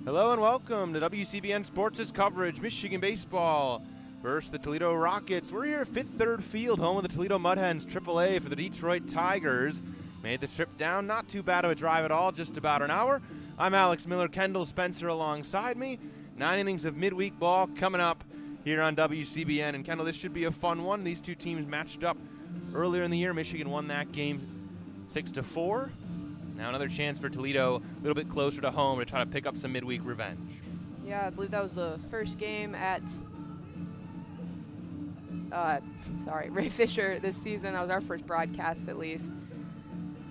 Hello and welcome to WCBN Sports' coverage. Michigan baseball versus the Toledo Rockets. We're here at Fifth Third Field, home of the Toledo Mudhens, AAA for the Detroit Tigers. Made the trip down, not too bad of a drive at all, just about an hour. I'm Alex Miller, Kendall Spencer alongside me. 9 innings of midweek ball coming up here on WCBN. And Kendall, this should be a fun one. These two teams matched up earlier in the year. Michigan won that game 6-4. Now another chance for Toledo, a little bit closer to home to try to pick up some midweek revenge. Yeah, I believe that was the first game at Ray Fisher this season. That was our first broadcast, at least.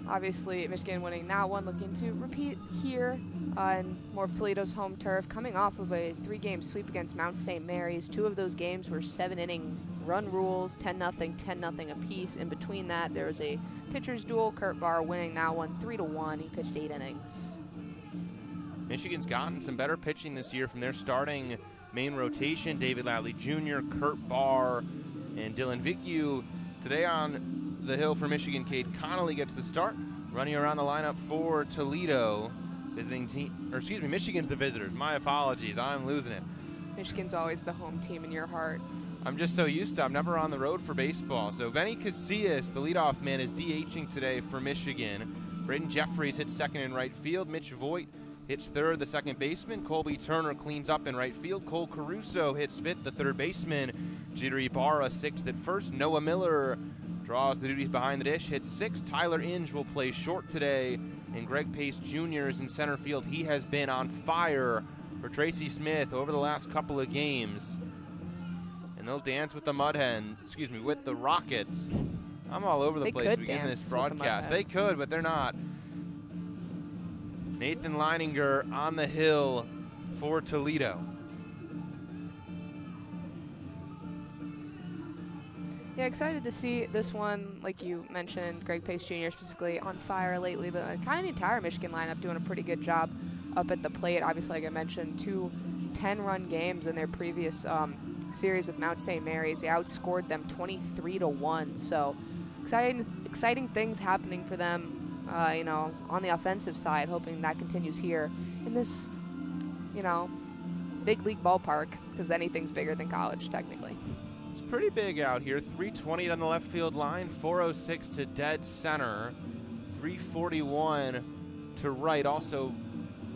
Obviously, Michigan winning that one, looking to repeat here on more of Toledo's home turf, coming off of a 3-game sweep against Mount St. Mary's. 2 of those games were 7-inning run rules, 10-0, 10-0 apiece. In between that, there was a pitcher's duel. Kurt Barr winning that one 3-1. He pitched 8 innings. Michigan's gotten some better pitching this year from their starting main rotation. David Ladley Jr., Kurt Barr, and Dylan Vicue. Today on the hill for Michigan, Cade Connolly gets the start, running around the lineup for Toledo. Michigan's the visitors. My apologies, I'm losing it. Michigan's always the home team in your heart. I'm just so used to, I'm never on the road for baseball. So Benny Casillas, the leadoff man, is DHing today for Michigan. Braden Jeffries hits second in right field. Mitch Voigt hits third, the second baseman. Colby Turner cleans up in right field. Cole Caruso hits fifth, the third baseman. Jittery Barra sixth at first. Noah Miller draws the duties behind the dish, hits sixth. Tyler Inge will play short today. And Greg Pace Jr. is in center field. He has been on fire for Tracy Smith over the last couple of games. And they'll dance with the with the Rockets. I'm all over the place to begin this broadcast. They could, but they're not. Nathan Leininger on the hill for Toledo. Yeah, excited to see this one, like you mentioned, Greg Pace Jr. specifically on fire lately, but kind of the entire Michigan lineup doing a pretty good job up at the plate. Obviously, like I mentioned, 2 10-run games in their previous series with Mount St. Mary's. They outscored them 23-1, so exciting things happening for them, on the offensive side, hoping that continues here in this, big league ballpark, because anything's bigger than college, technically. It's pretty big out here. 320 on the left field line, 406 to dead center, 341 to right. Also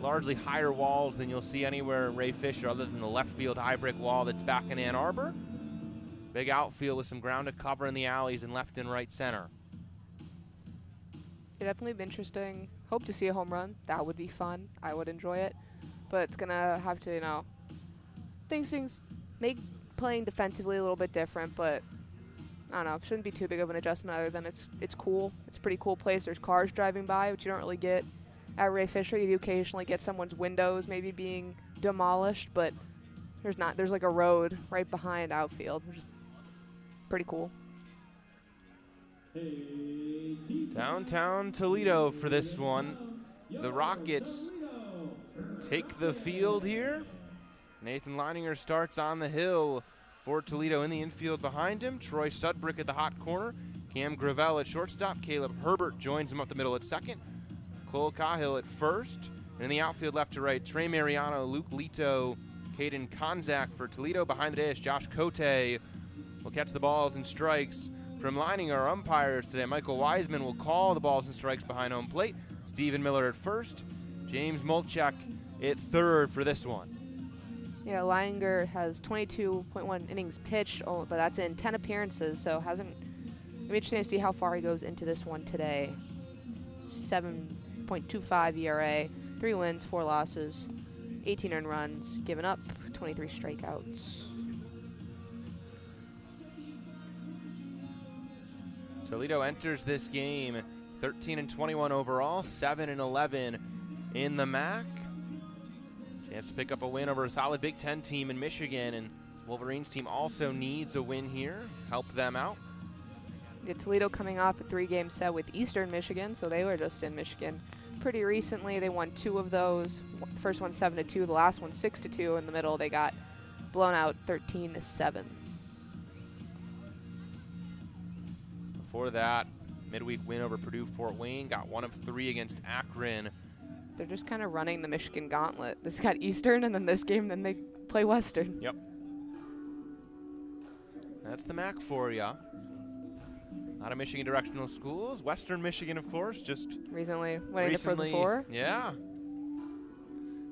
largely higher walls than you'll see anywhere in Ray Fisher other than the left field high brick wall that's back in Ann Arbor. Big outfield with some ground to cover in the alleys and left and right center. It'd definitely be interesting. Hope to see a home run. That would be fun. I would enjoy it. But it's going to have to, things make playing defensively a little bit different, but I don't know, it shouldn't be too big of an adjustment other than it's cool. It's a pretty cool place. There's cars driving by, which you don't really get at Ray Fisher. You do occasionally get someone's windows maybe being demolished, but there's like a road right behind outfield, which is pretty cool. Downtown Toledo for this one. The Rockets take the field here. Nathan Leininger starts on the hill for Toledo in the infield behind him. Troy Sudbrick at the hot corner. Cam Gravel at shortstop. Caleb Herbert joins him up the middle at second. Cole Cahill at first. And in the outfield left to right, Trey Mariano, Luke Lito, Caden Konzak for Toledo. Behind the dish, Josh Cote will catch the balls and strikes from Leininger. Our umpires today, Michael Wiseman will call the balls and strikes behind home plate. Stephen Miller at first. James Molchak at third for this one. Yeah, Leininger has 22.1 innings pitched, but that's in 10 appearances, so it'll be interesting to see how far he goes into this one today. 7.25 ERA, 3 wins, 4 losses, 18 earned runs, given up, 23 strikeouts. Toledo enters this game 13-21 overall, 7-11 in the MAC. Chance to pick up a win over a solid Big Ten team in Michigan, and this Wolverines team also needs a win here, help them out. Yeah, Toledo coming off a 3-game set with Eastern Michigan, so they were just in Michigan pretty recently. They won 2 of those. The first one 7-2, the last one 6-2. In the middle, they got blown out 13-7. Before that, midweek win over Purdue Fort Wayne, got 1 of 3 against Akron they're just kind of running the Michigan gauntlet. This got Eastern, and then this game, then they play Western. Yep. That's the MAC for you. A lot of Michigan directional schools. Western Michigan, of course, just recently winning the Frozen Four. Yeah.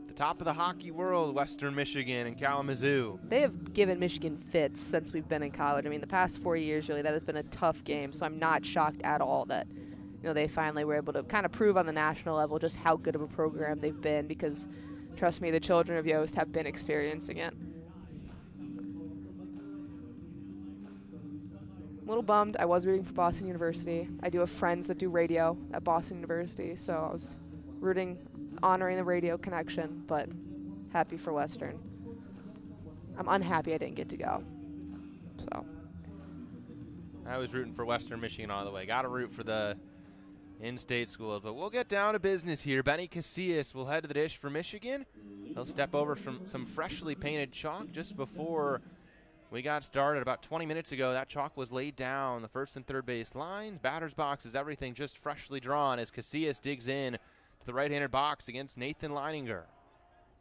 The top of the hockey world, Western Michigan and Kalamazoo. They have given Michigan fits since we've been in college. I mean, the past 4 years, really, that has been a tough game, so I'm not shocked at all that, you know, they finally were able to kind of prove on the national level just how good of a program they've been, because, trust me, the children of Yost have been experiencing it. I'm a little bummed. I was rooting for Boston University. I do have friends that do radio at Boston University, so I was rooting, honoring the radio connection, but happy for Western. I'm unhappy I didn't get to go. So I was rooting for Western Michigan all the way. Got to root for the in-state schools, but we'll get down to business here. Benny Casillas will head to the dish for Michigan. He'll step over from some freshly painted chalk just before we got started. About 20 minutes ago, that chalk was laid down the first and third base lines. Batter's box is everything just freshly drawn as Casillas digs in to the right-handed box against Nathan Leininger.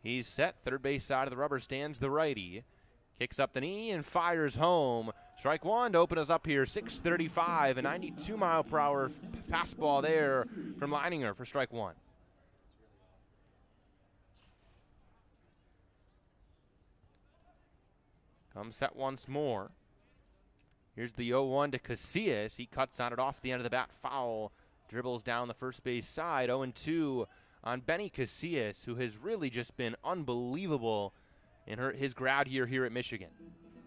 He's set. Third base side of the rubber stands the righty. Kicks up the knee and fires home. Strike one to open us up here. 6:35, a 92-mile-per-hour fastball there from Leininger for strike one. Comes set once more. Here's the 0-1 to Casillas. He cuts on it off the end of the bat, foul. Dribbles down the first base side. 0-2 on Benny Casillas, who has really just been unbelievable in his grad year here at Michigan.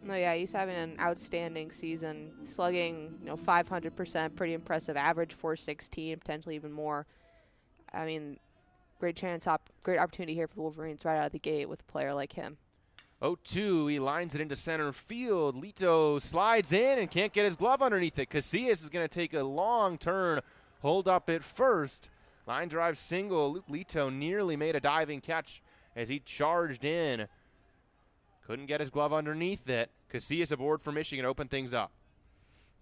No, yeah, he's having an outstanding season, slugging 500%, pretty impressive. Average 416, potentially even more. I mean, great opportunity here for the Wolverines right out of the gate with a player like him. 0-2, he lines it into center field. Lito slides in and can't get his glove underneath it. Casillas is going to take a long turn, hold up at first. Line drive single. Luke Lito nearly made a diving catch as he charged in. Couldn't get his glove underneath it. Casillas aboard for Michigan, open things up.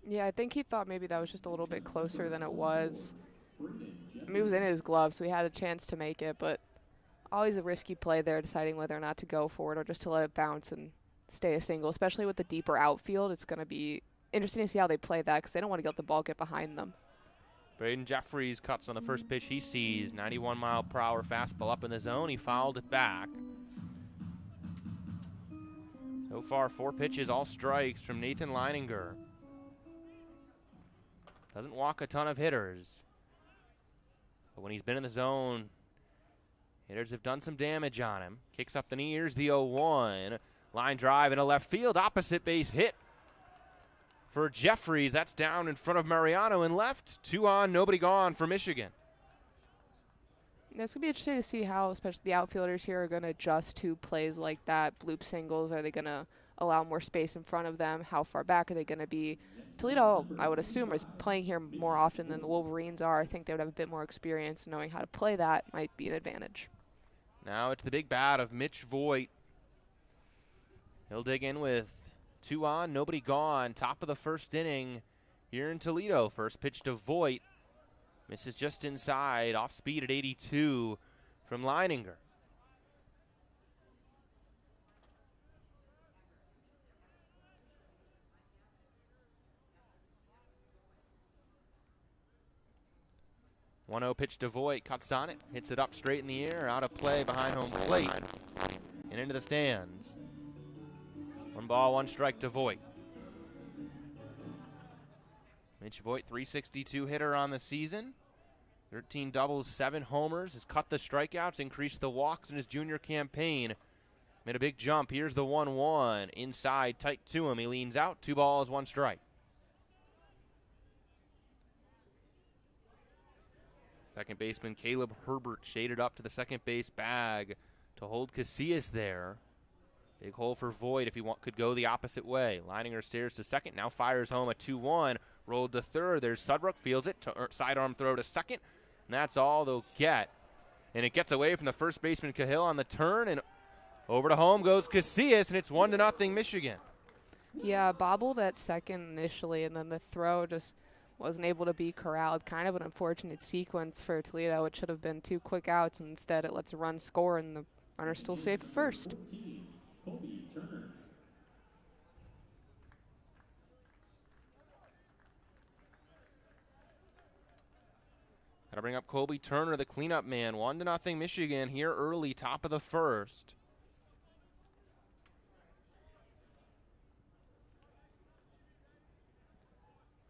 Yeah, I think he thought maybe that was just a little bit closer than it was. I mean, it was in his glove, so he had a chance to make it, but always a risky play there, deciding whether or not to go for it or just to let it bounce and stay a single, especially with the deeper outfield. It's going to be interesting to see how they play that because they don't want to let the ball get behind them. Braden Jeffries cuts on the first pitch he sees. 91-mile-per-hour fastball up in the zone. He fouled it back. So far, 4 pitches, all strikes from Nathan Leininger. Doesn't walk a ton of hitters. But when he's been in the zone, hitters have done some damage on him. Kicks up the knee. Here's the 0-1. Line drive into left field. Opposite base hit for Jeffries. That's down in front of Mariano in left. 2 on, nobody gone for Michigan. It's going to be interesting to see how, especially the outfielders here, are going to adjust to plays like that. Bloop singles, are they going to allow more space in front of them? How far back are they going to be? Toledo, I would assume, is playing here more often than the Wolverines are. I think they would have a bit more experience. Knowing how to play that might be an advantage. Now it's the big bat of Mitch Voigt. He'll dig in with 2 on, nobody gone. Top of the first inning here in Toledo. First pitch to Voigt. Misses just inside, off speed at 82 from Leininger. One 0 pitch to Voigt, cuts on it, hits it up straight in the air, out of play behind home plate, and into the stands. 1 ball, 1 strike to Voigt. Mitch Voigt, 362 hitter on the season. 13 doubles, 7 homers, has cut the strikeouts, increased the walks in his junior campaign. Made a big jump. Here's the 1-1. Inside, tight to him. He leans out. 2 balls, 1 strike. Second baseman Caleb Herbert shaded up to the second base bag to hold Casillas there. Big hole for Voigt if he could go the opposite way. Leininger stares to second, now fires home a 2-1. Rolled to third. There's Sudbrook, fields it. Sidearm throw to second. And that's all they'll get. And it gets away from the first baseman Cahill on the turn. And over to home goes Casillas, and it's 1-0 Michigan. Yeah, bobbled at second initially, and then the throw just wasn't able to be corralled. Kind of an unfortunate sequence for Toledo. It should have been 2 quick outs, and instead it lets a run score, and the runner's still safe at first. Got to bring up Colby Turner, the cleanup man. 1-0 Michigan here early, top of the first.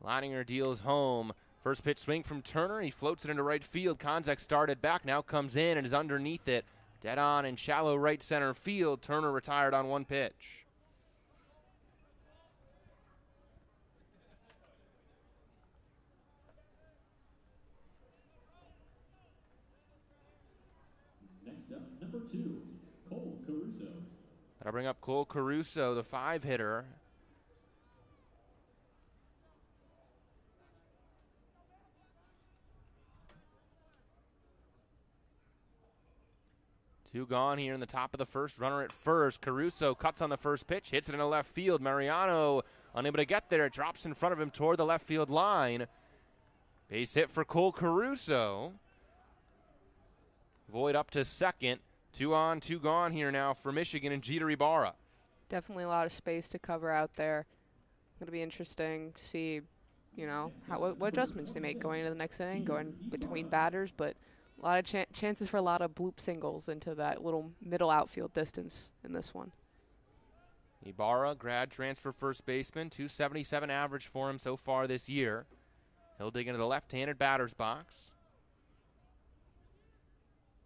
Leininger deals home. First pitch swing from Turner. He floats it into right field. Konzek started back, now comes in and is underneath it. Dead on in shallow right center field. Turner retired on 1 pitch. Next up, number 2, Cole Caruso. That'll bring up Cole Caruso, the 5-hitter. Two gone here in the top of the first. Runner at first. Caruso cuts on the first pitch, hits it into left field. Mariano unable to get there. It drops in front of him toward the left field line. Base hit for Cole Caruso. Void up to second. 2 on, 2 gone here now for Michigan and Jeter Ibarra. Definitely a lot of space to cover out there. Going to be interesting to see, you know, what adjustments they make going into the next inning, going between batters, but a lot of chances for a lot of bloop singles into that little middle outfield distance in this one. Ibarra, grad transfer first baseman, 277 average for him so far this year. He'll dig into the left-handed batter's box.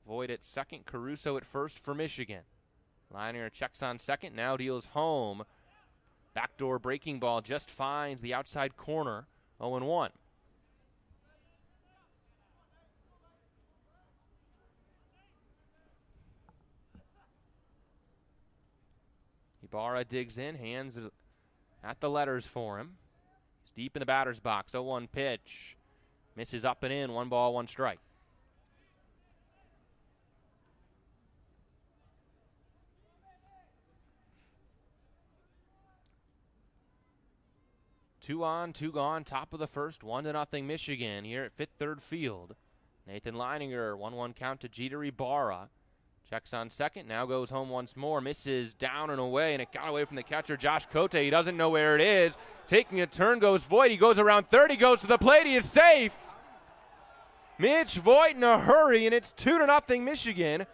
Void at second, Caruso at first for Michigan. Leininger checks on second, now deals home. Backdoor breaking ball just finds the outside corner, 0-1. Ibarra digs in, hands at the letters for him. He's deep in the batter's box, 0-1 pitch. Misses up and in, 1 ball, 1 strike. Two on, 2 gone, top of the first, 1-0 Michigan here at Fifth Third Field. Nathan Leininger, 1-1 count to Jeter Ibarra. Checks on second, now goes home once more, misses down and away, and it got away from the catcher, Josh Cote. He doesn't know where it is. Taking a turn goes Voigt. He goes around third, he goes to the plate, he is safe. Mitch Voigt in a hurry, and it's 2-0 Michigan.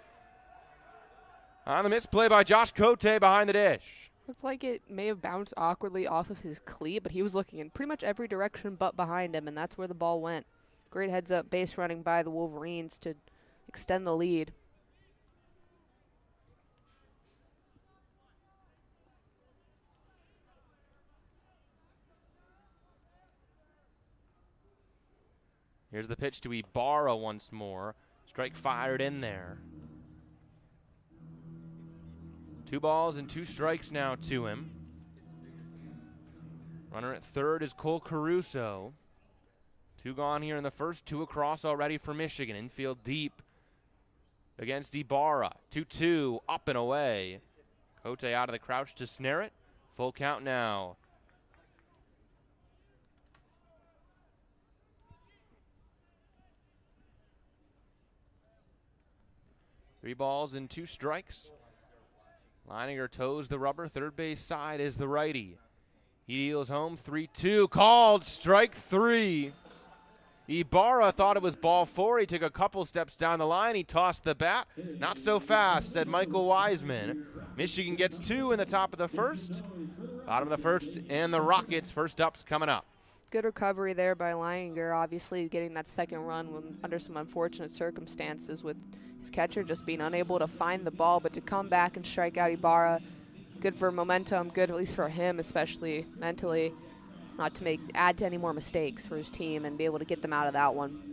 On the misplay by Josh Cote behind the dish. Looks like it may have bounced awkwardly off of his cleat, but he was looking in pretty much every direction but behind him, and that's where the ball went. Great heads-up base running by the Wolverines to extend the lead. Here's the pitch to Ibarra once more. Strike fired in there. 2 balls and 2 strikes now to him. Runner at third is Cole Caruso. 2 gone here in the first, 2 across already for Michigan. Infield deep against Ibarra. 2-2, up and away. Cote out of the crouch to snare it. Full count now. Three balls and 2 strikes. Leininger toes the rubber. Third base side is the righty. He deals home, 3-2. Called strike 3. Ibarra thought it was ball 4. He took a couple steps down the line. He tossed the bat. Not so fast, said Michael Wiseman. Michigan gets 2 in the top of the first. Bottom of the first, and the Rockets first up's coming up. Good recovery there by Leininger, obviously getting that second run when under some unfortunate circumstances with his catcher just being unable to find the ball, but to come back and strike out Ibarra, good for momentum, good at least for him, especially mentally, not to add to any more mistakes for his team and be able to get them out of that one.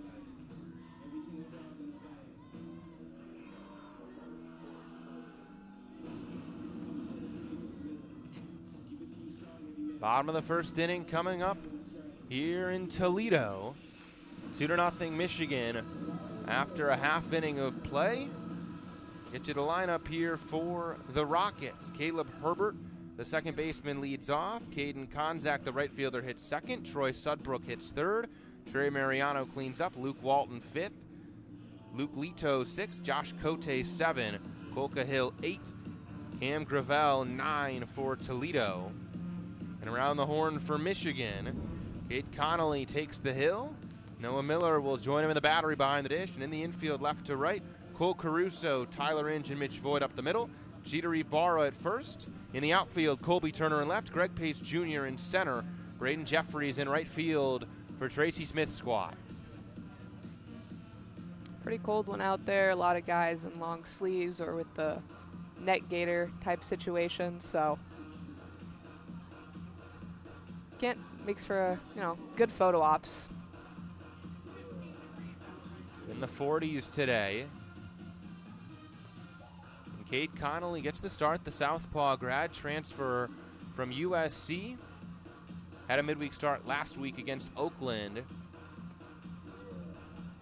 Bottom of the first inning coming up here in Toledo. 2-0 Michigan after a half inning of play. Get you the lineup here for the Rockets. Caleb Herbert, the second baseman, leads off. Caden Konzak, the right fielder, hits second. Troy Sudbrook hits third. Trey Mariano cleans up. Luke Walton fifth. Luke Leto sixth. Josh Cote 7. Colca Hill 8. Cam Gravel 9 for Toledo. And around the horn for Michigan, Cade Connolly takes the hill. Noah Miller will join him in the battery behind the dish. And in the infield, left to right, Cole Caruso, Tyler Inge, and Mitch Voigt up the middle. Jeter Ibarra at first. In the outfield, Colby Turner in left, Greg Pace Jr. in center. Braden Jeffries in right field for Tracy Smith's squad. Pretty cold one out there. A lot of guys in long sleeves or with the net gator type situation, so makes for good photo ops. In the 40s today. And Cade Connolly gets the start, the Southpaw grad transfer from USC. Had a midweek start last week against Oakland.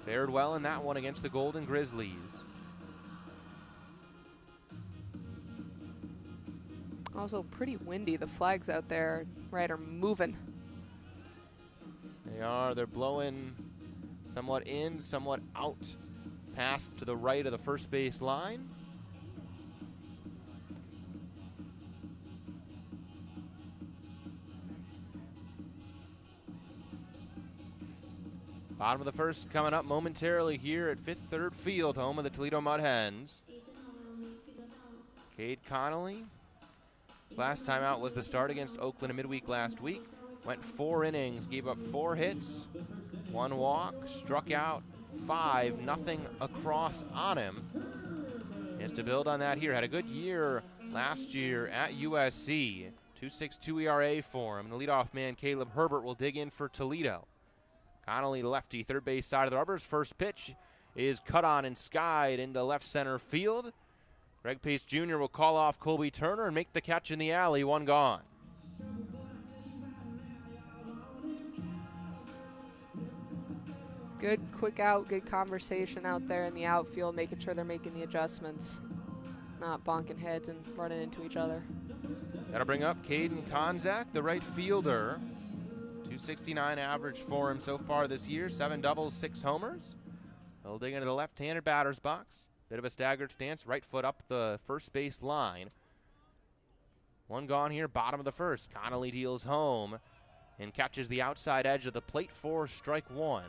Fared well in that one against the Golden Grizzlies. Also pretty windy. The flags out there, right, are moving. They are. They're blowing somewhat in, somewhat out. Pass to the right of the first base line. Bottom of the first coming up momentarily here at Fifth Third Field, home of the Toledo Mudhens. Cade Connolly. His last time out was the start against Oakland in midweek last week. Went 4 innings, gave up 4 hits, 1 walk, struck out 5, nothing across on him. He has to build on that here. Had a good year last year at USC. 2.62 ERA for him. And the leadoff man, Caleb Herbert, will dig in for Toledo. Connolly, lefty, third base side of the rubbers. First pitch is cut on and skied into left center field. Greg Pace Jr. will call off Colby Turner and make the catch in the alley, 1 gone. Good quick out, good conversation out there in the outfield, making sure they're making the adjustments, not bonking heads and running into each other. That'll bring up Caden Konzak, the right fielder. 269 average for him so far this year. 7 doubles, 6 homers. He'll dig into the left-handed batter's box. Bit of a staggered stance, right foot up the first base line. 1 gone here, bottom of the first. Connolly deals home and catches the outside edge of the plate for strike 1.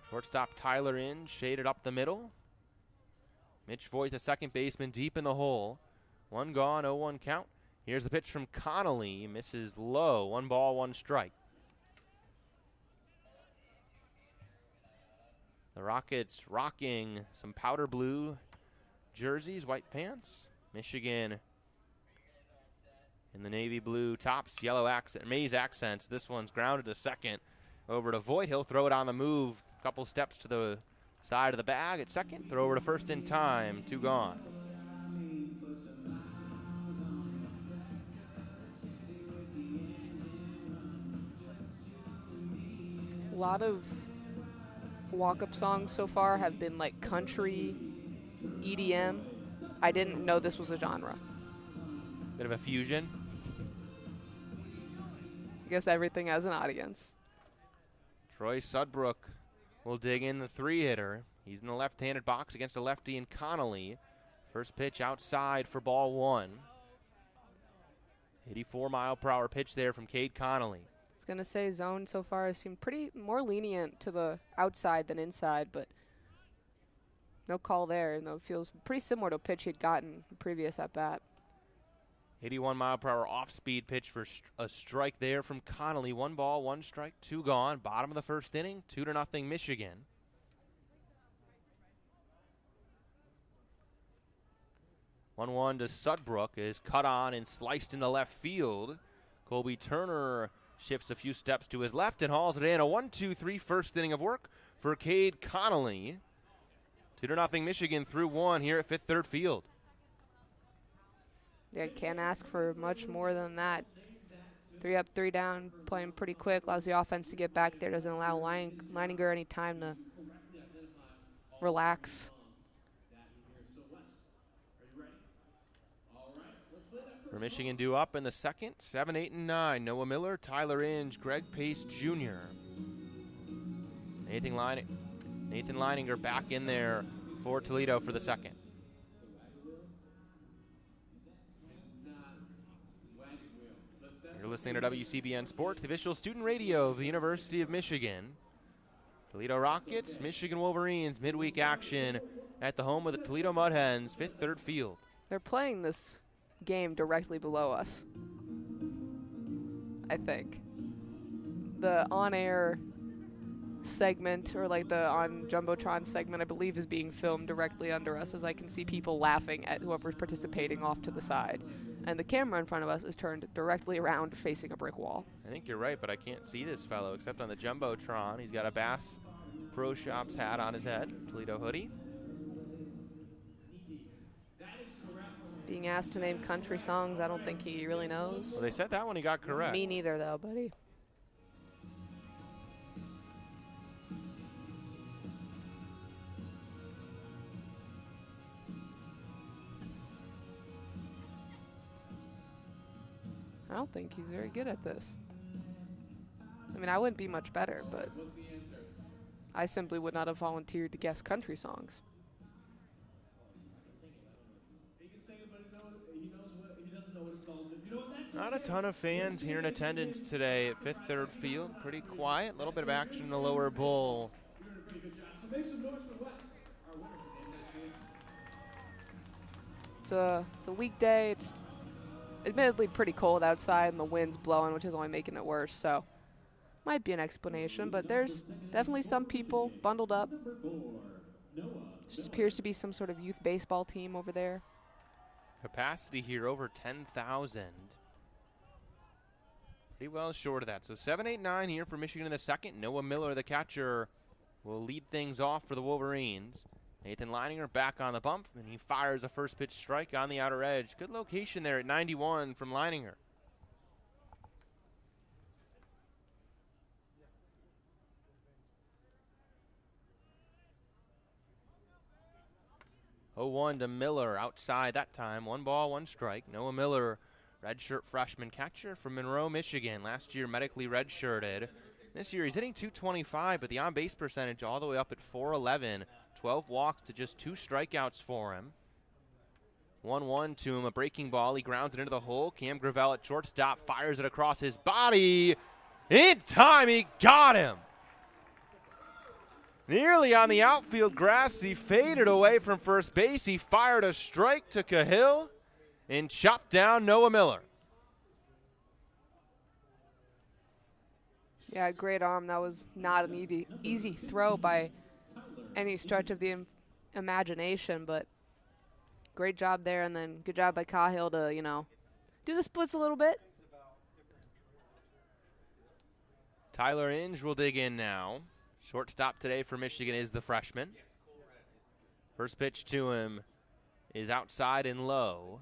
Shortstop Tyler Inge shaded up the middle. Mitch Voigt, the second baseman, deep in the hole. 1 gone, 0-1 count. Here's the pitch from Connolly. Misses low. 1 ball, 1 strike. The Rockets rocking some powder blue jerseys, white pants. Michigan in the navy blue tops, yellow accent, maize accents. This one's grounded to second. Over to Voigt. He'll throw it on the move. Couple steps to the side of the bag at second. Throw over to first in time. 2 gone. A lot of walk-up songs so far have been like country, EDM. I didn't know this was a genre. Bit of a fusion. I guess everything has an audience. Troy Sudbrook will dig in the 3-hitter. He's in the left-handed box against a lefty in Connolly. First pitch outside for ball 1. 84-mile-per-hour pitch there from Cade Connolly. I was going to say zone so far has seemed pretty more lenient to the outside than inside, but no call there. And it feels pretty similar to a pitch he'd gotten the previous at-bat. 81-mile-per-hour off-speed pitch for a strike there from Connolly. 1 ball, 1 strike, 2 gone. Bottom of the first inning, 2-0 Michigan. One to Sudbrook is cut on and sliced into left field. Colby Turner shifts a few steps to his left and hauls it in. A 1-2-3 first inning of work for Cade Connolly. 2-0 Michigan through 1 here at Fifth Third Field. Yeah, can't ask for much more than that. 3 up, 3 down, playing pretty quick, allows the offense to get back there, doesn't allow Leininger any time to relax. Michigan due up in the second, 7, 8, and 9. Noah Miller, Tyler Inge, Greg Pace Jr. Nathan Leininger back in there for Toledo for the second. You're listening to WCBN Sports, the official student radio of the University of Michigan. Toledo Rockets, Michigan Wolverines, midweek action at the home of the Toledo Mudhens, 5th Third Field. They're playing this game directly below us, I think. The on-air segment, or like the on Jumbotron segment, I believe is being filmed directly under us, as I can see people laughing at whoever's participating off to the side. And the camera in front of us is turned directly around facing a brick wall. I think you're right, but I can't see this fellow except on the Jumbotron. He's got a Bass Pro Shops hat on his head, Toledo hoodie. Being asked to name country songs, I don't think he really knows. Well, they said that one he got correct. Me neither, though, buddy. I don't think he's very good at this. I mean, I wouldn't be much better, but I simply would not have volunteered to guess country songs. Not a ton of fans here in attendance today at 5th Third Field. Pretty quiet, a little bit of action in the lower bowl. It's a weekday. It's admittedly pretty cold outside and the wind's blowing, which is only making it worse, so might be an explanation, but there's definitely some people bundled up. Just appears to be some sort of youth baseball team over there. Capacity here over 10,000. Pretty well short of that. So 7, 8, 9 here for Michigan in the second. Noah Miller, the catcher, will lead things off for the Wolverines. Nathan Leininger back on the bump, and he fires a first pitch strike on the outer edge. Good location there at 91 from Leininger. Oh, 1 to Miller outside that time. 1 ball, 1 strike. Noah Miller, redshirt freshman catcher from Monroe, Michigan. Last year medically redshirted. This year he's hitting .225, but the on-base percentage all the way up at .411. 12 walks to just 2 strikeouts for him. 1-1 to him, a breaking ball. He grounds it into the hole. Cam Gravel at shortstop fires it across his body. In time, he got him. Nearly on the outfield grass, he faded away from first base. He fired a strike to Cahill and chopped down Noah Miller. Yeah, great arm. That was not an easy throw by any stretch of the imagination, but great job there, and then good job by Cahill to, do the splits a little bit. Tyler Inge will dig in now. Shortstop today for Michigan is the freshman. First pitch to him is outside and low.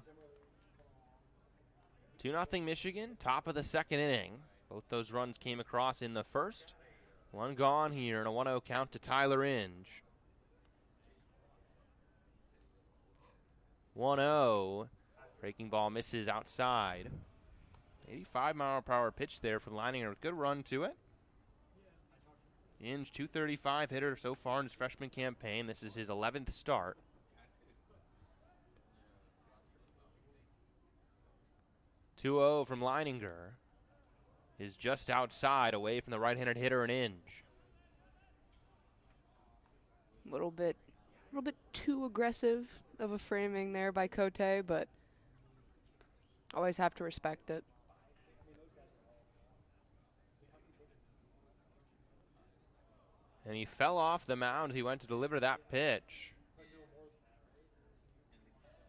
2-0 Michigan, top of the second inning. Both those runs came across in the first. 1 gone here and a 1-0 count to Tyler Inge. 1-0. Breaking ball misses outside. 85-mile-per-hour pitch there from Leininger. Good run to it. Inge, .235 hitter so far in his freshman campaign. This is his 11th start. .2-0 from Leininger is just outside, away from the right-handed hitter, an Inge. A little bit too aggressive of a framing there by Cote, but always have to respect it. And he fell off the mound as he went to deliver that pitch.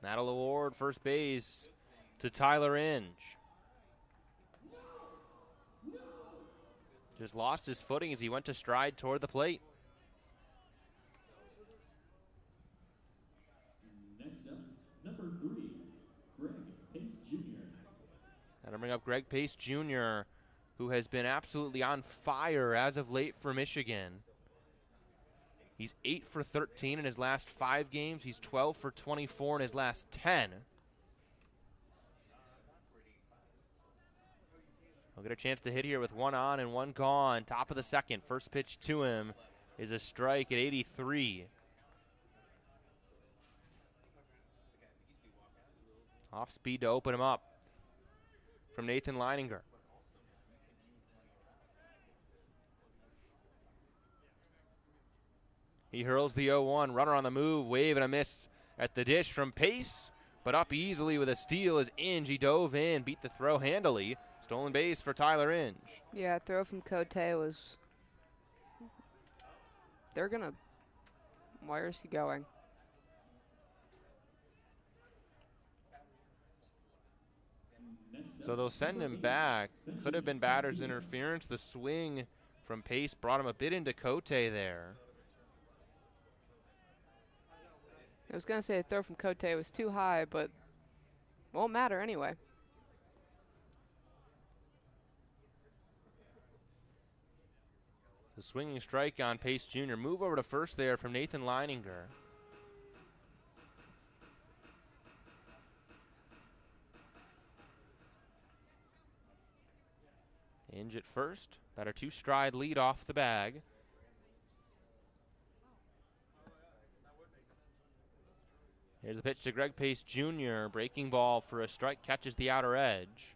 That'll award first base to Tyler Inge. Just lost his footing as he went to stride toward the plate. Next up, number 3, Greg Pace Jr. That'll bring up Greg Pace Jr., who has been absolutely on fire as of late for Michigan. He's 8 for 13 in his last 5 games. He's 12 for 24 in his last 10. He'll get a chance to hit here with one on and one gone. Top of the second. First pitch to him is a strike at 83. Off speed to open him up from Nathan Leininger. He hurls the 0-1. Runner on the move. Wave and a miss at the dish from Pace. But up easily with a steal is Inge. He dove in, beat the throw handily. Stolen base for Tyler Inge. Yeah, throw from Cote was... They're going to... Where is he going? So they'll send him back. Could have been batter's interference. The swing from Pace brought him a bit into Cote there. I was going to say the throw from Cote was too high, but won't matter anyway. The swinging strike on Pace Jr. Move over to first there from Nathan Leininger. Inge at first. About a 2-stride lead off the bag. Here's the pitch to Greg Pace Jr. Breaking ball for a strike, catches the outer edge.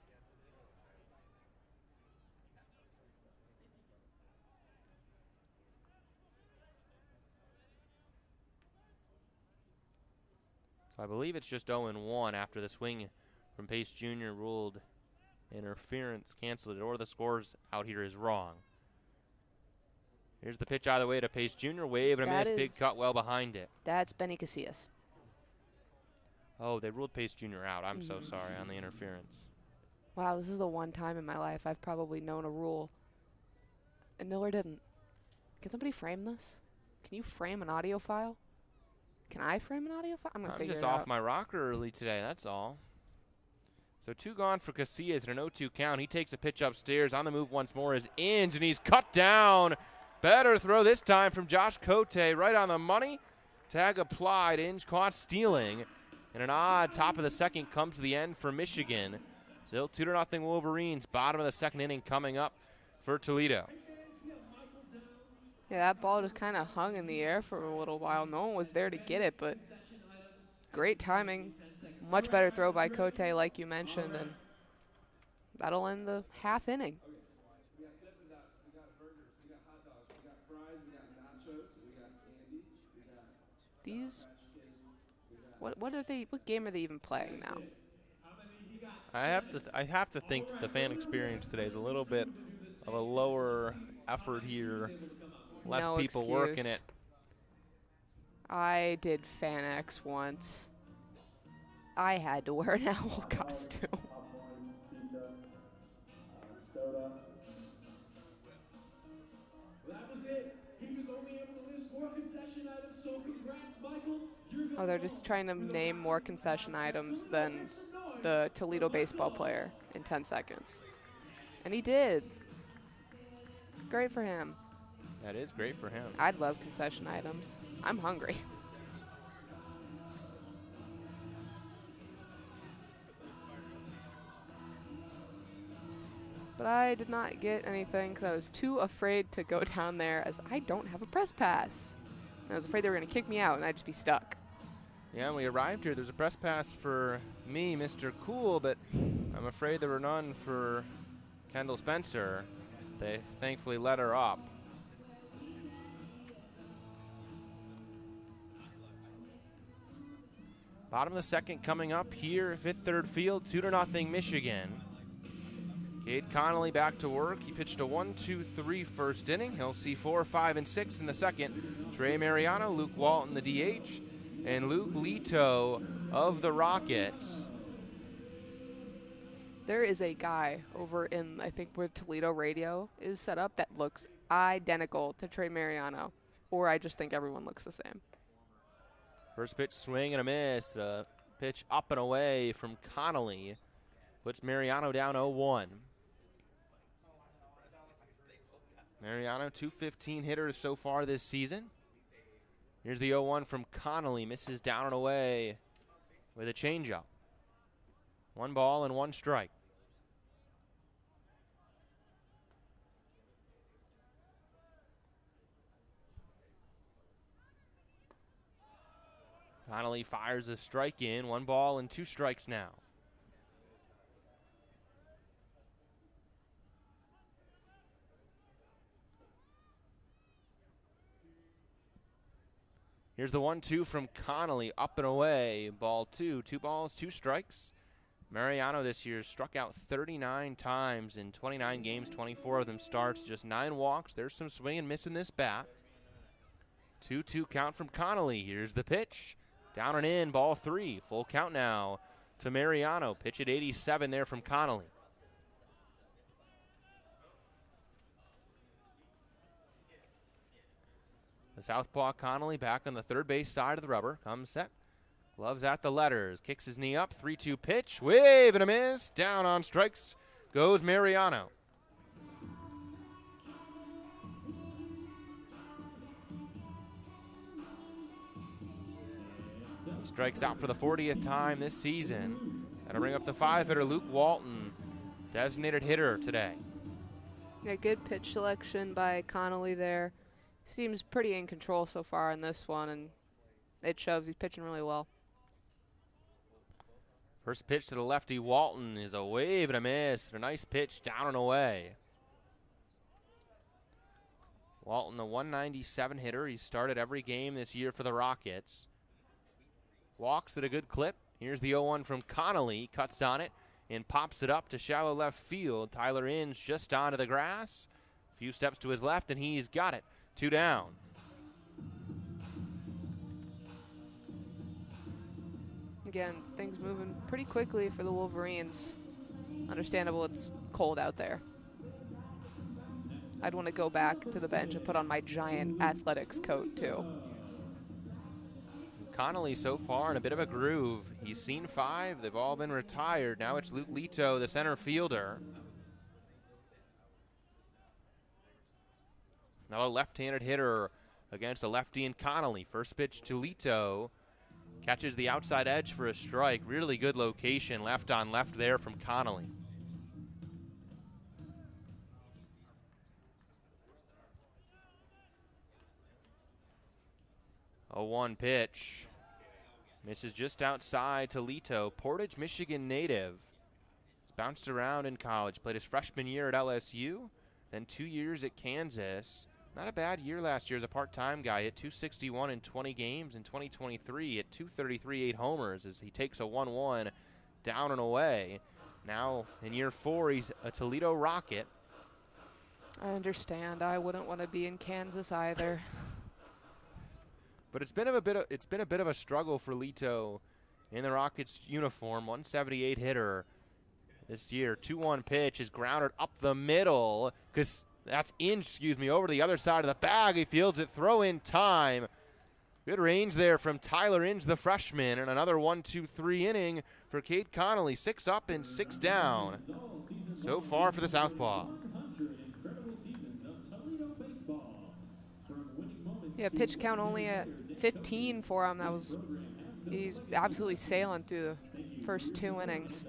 So I believe it's just 0-1 after the swing from Pace Jr. ruled interference, canceled it, or the scores out here is wrong. Here's the pitch either way to Pace Jr. Wave and a miss, big cut well behind it. That's Benny Casillas. Oh, they ruled Pace Jr. out. I'm so sorry on the interference. Wow, this is the one time in my life I've probably known a rule, and Miller didn't. Can somebody frame this? Can you frame an audio file? Can I frame an audio file? I'm going to figure it out. I'm just off my rocker early today, that's all. So 2 gone for Casillas and an 0-2 count. He takes a pitch upstairs. On the move once more is Inge, and he's cut down. Better throw this time from Josh Cote, right on the money. Tag applied. Inge caught stealing. And an odd top of the second comes to the end for Michigan. Still 2-0 Wolverines. Bottom of the second inning coming up for Toledo. Yeah, that ball just kind of hung in the air for a little while. No one was there to get it, but great timing. Much better throw by Cote, like you mentioned, and that'll end the half inning. These... What are they? What game are they even playing now? I have to think the fan experience today is a little bit of a lower effort here. Less no people excuse. working it. I did Fan X once. I had to wear an owl costume. That was it. He was only able to list more concession items, so congrats, Michael. Oh, they're just trying to name more concession items than the Toledo baseball player in 10 seconds. And he did. Great for him. That is great for him. I'd love concession items. I'm hungry. But I did not get anything because I was too afraid to go down there as I don't have a press pass. I was afraid they were going to kick me out and I'd just be stuck. Yeah, when we arrived here, there was a press pass for me, Mr. Cool, but I'm afraid there were none for Kendall Spencer. They thankfully let her up. Bottom of the second coming up here, fifth, third field, 2-0 Michigan. Cade Connolly back to work. He pitched a 1-2-3 first inning. He'll see 4, 5, and 6 in the second. Trey Mariano, Luke Walton, the DH, and Luke Leto of the Rockets. There is a guy over in, I think, where Toledo Radio is set up that looks identical to Trey Mariano, or I just think everyone looks the same. First pitch swing and a miss. Pitch up and away from Connolly. Puts Mariano down 0-1. Mariano, 215 hitters so far this season. Here's the 0-1 from Connolly. Misses down and away with a changeup. 1 ball and 1 strike. Connolly fires a strike in. 1 ball and 2 strikes now. Here's the 1-2 from Connolly, up and away. Ball 2, 2 balls, 2 strikes. Mariano this year struck out 39 times in 29 games, 24 of them starts, just 9 walks. There's some swing and miss in this bat. 2-2 count from Connolly. Here's the pitch. Down and in, ball 3. Full count now to Mariano. Pitch at 87 there from Connolly. The southpaw Connolly back on the third base side of the rubber. Comes set. Gloves at the letters. Kicks his knee up. 3-2 pitch. Wave and a miss. Down on strikes goes Mariano. He strikes out for the 40th time this season. That'll bring up the 5-hitter Luke Walton, designated hitter today. Yeah, good pitch selection by Connolly there. Seems pretty in control so far in this one, and it shows. He's pitching really well. First pitch to the lefty Walton is a wave and a miss. A nice pitch down and away. Walton, the 197 hitter. He started every game this year for the Rockets. Walks at a good clip. Here's the 0-1 from Connolly. Cuts on it and pops it up to shallow left field. Tyler Inge just onto the grass. A few steps to his left, and he's got it. 2 down. Again, things moving pretty quickly for the Wolverines. Understandable, it's cold out there. I'd want to go back to the bench and put on my giant athletics coat, too. Connolly so far in a bit of a groove. He's seen 5. They've all been retired. Now it's Luke Leto, the center fielder. Now a left-handed hitter against a lefty in Connolly. First pitch to Leto. Catches the outside edge for a strike. Really good location, left on left there from Connolly. A 1 pitch. Misses just outside to Leto. Portage, Michigan native. He's bounced around in college. Played his freshman year at LSU, then 2 years at Kansas. Not a bad year last year as a part-time guy. Hit .261 in 20 games. In 2023, hit .233, 8 homers as he takes a 1-1 down and away. Now in year 4, he's a Toledo Rocket. I understand. I wouldn't want to be in Kansas either. But it's been a bit of a struggle for Leto in the Rockets uniform. 178 hitter this year. 2-1 pitch is grounded up the middle because that's Inge, over to the other side of the bag. He fields it, throw in time. Good range there from Tyler Inge, the freshman, and another 1-2-3 inning for Cade Connolly. 6 up and 6 down so far for the southpaw. Yeah, pitch count only at 15 for him. He's absolutely sailing through the first 2 innings.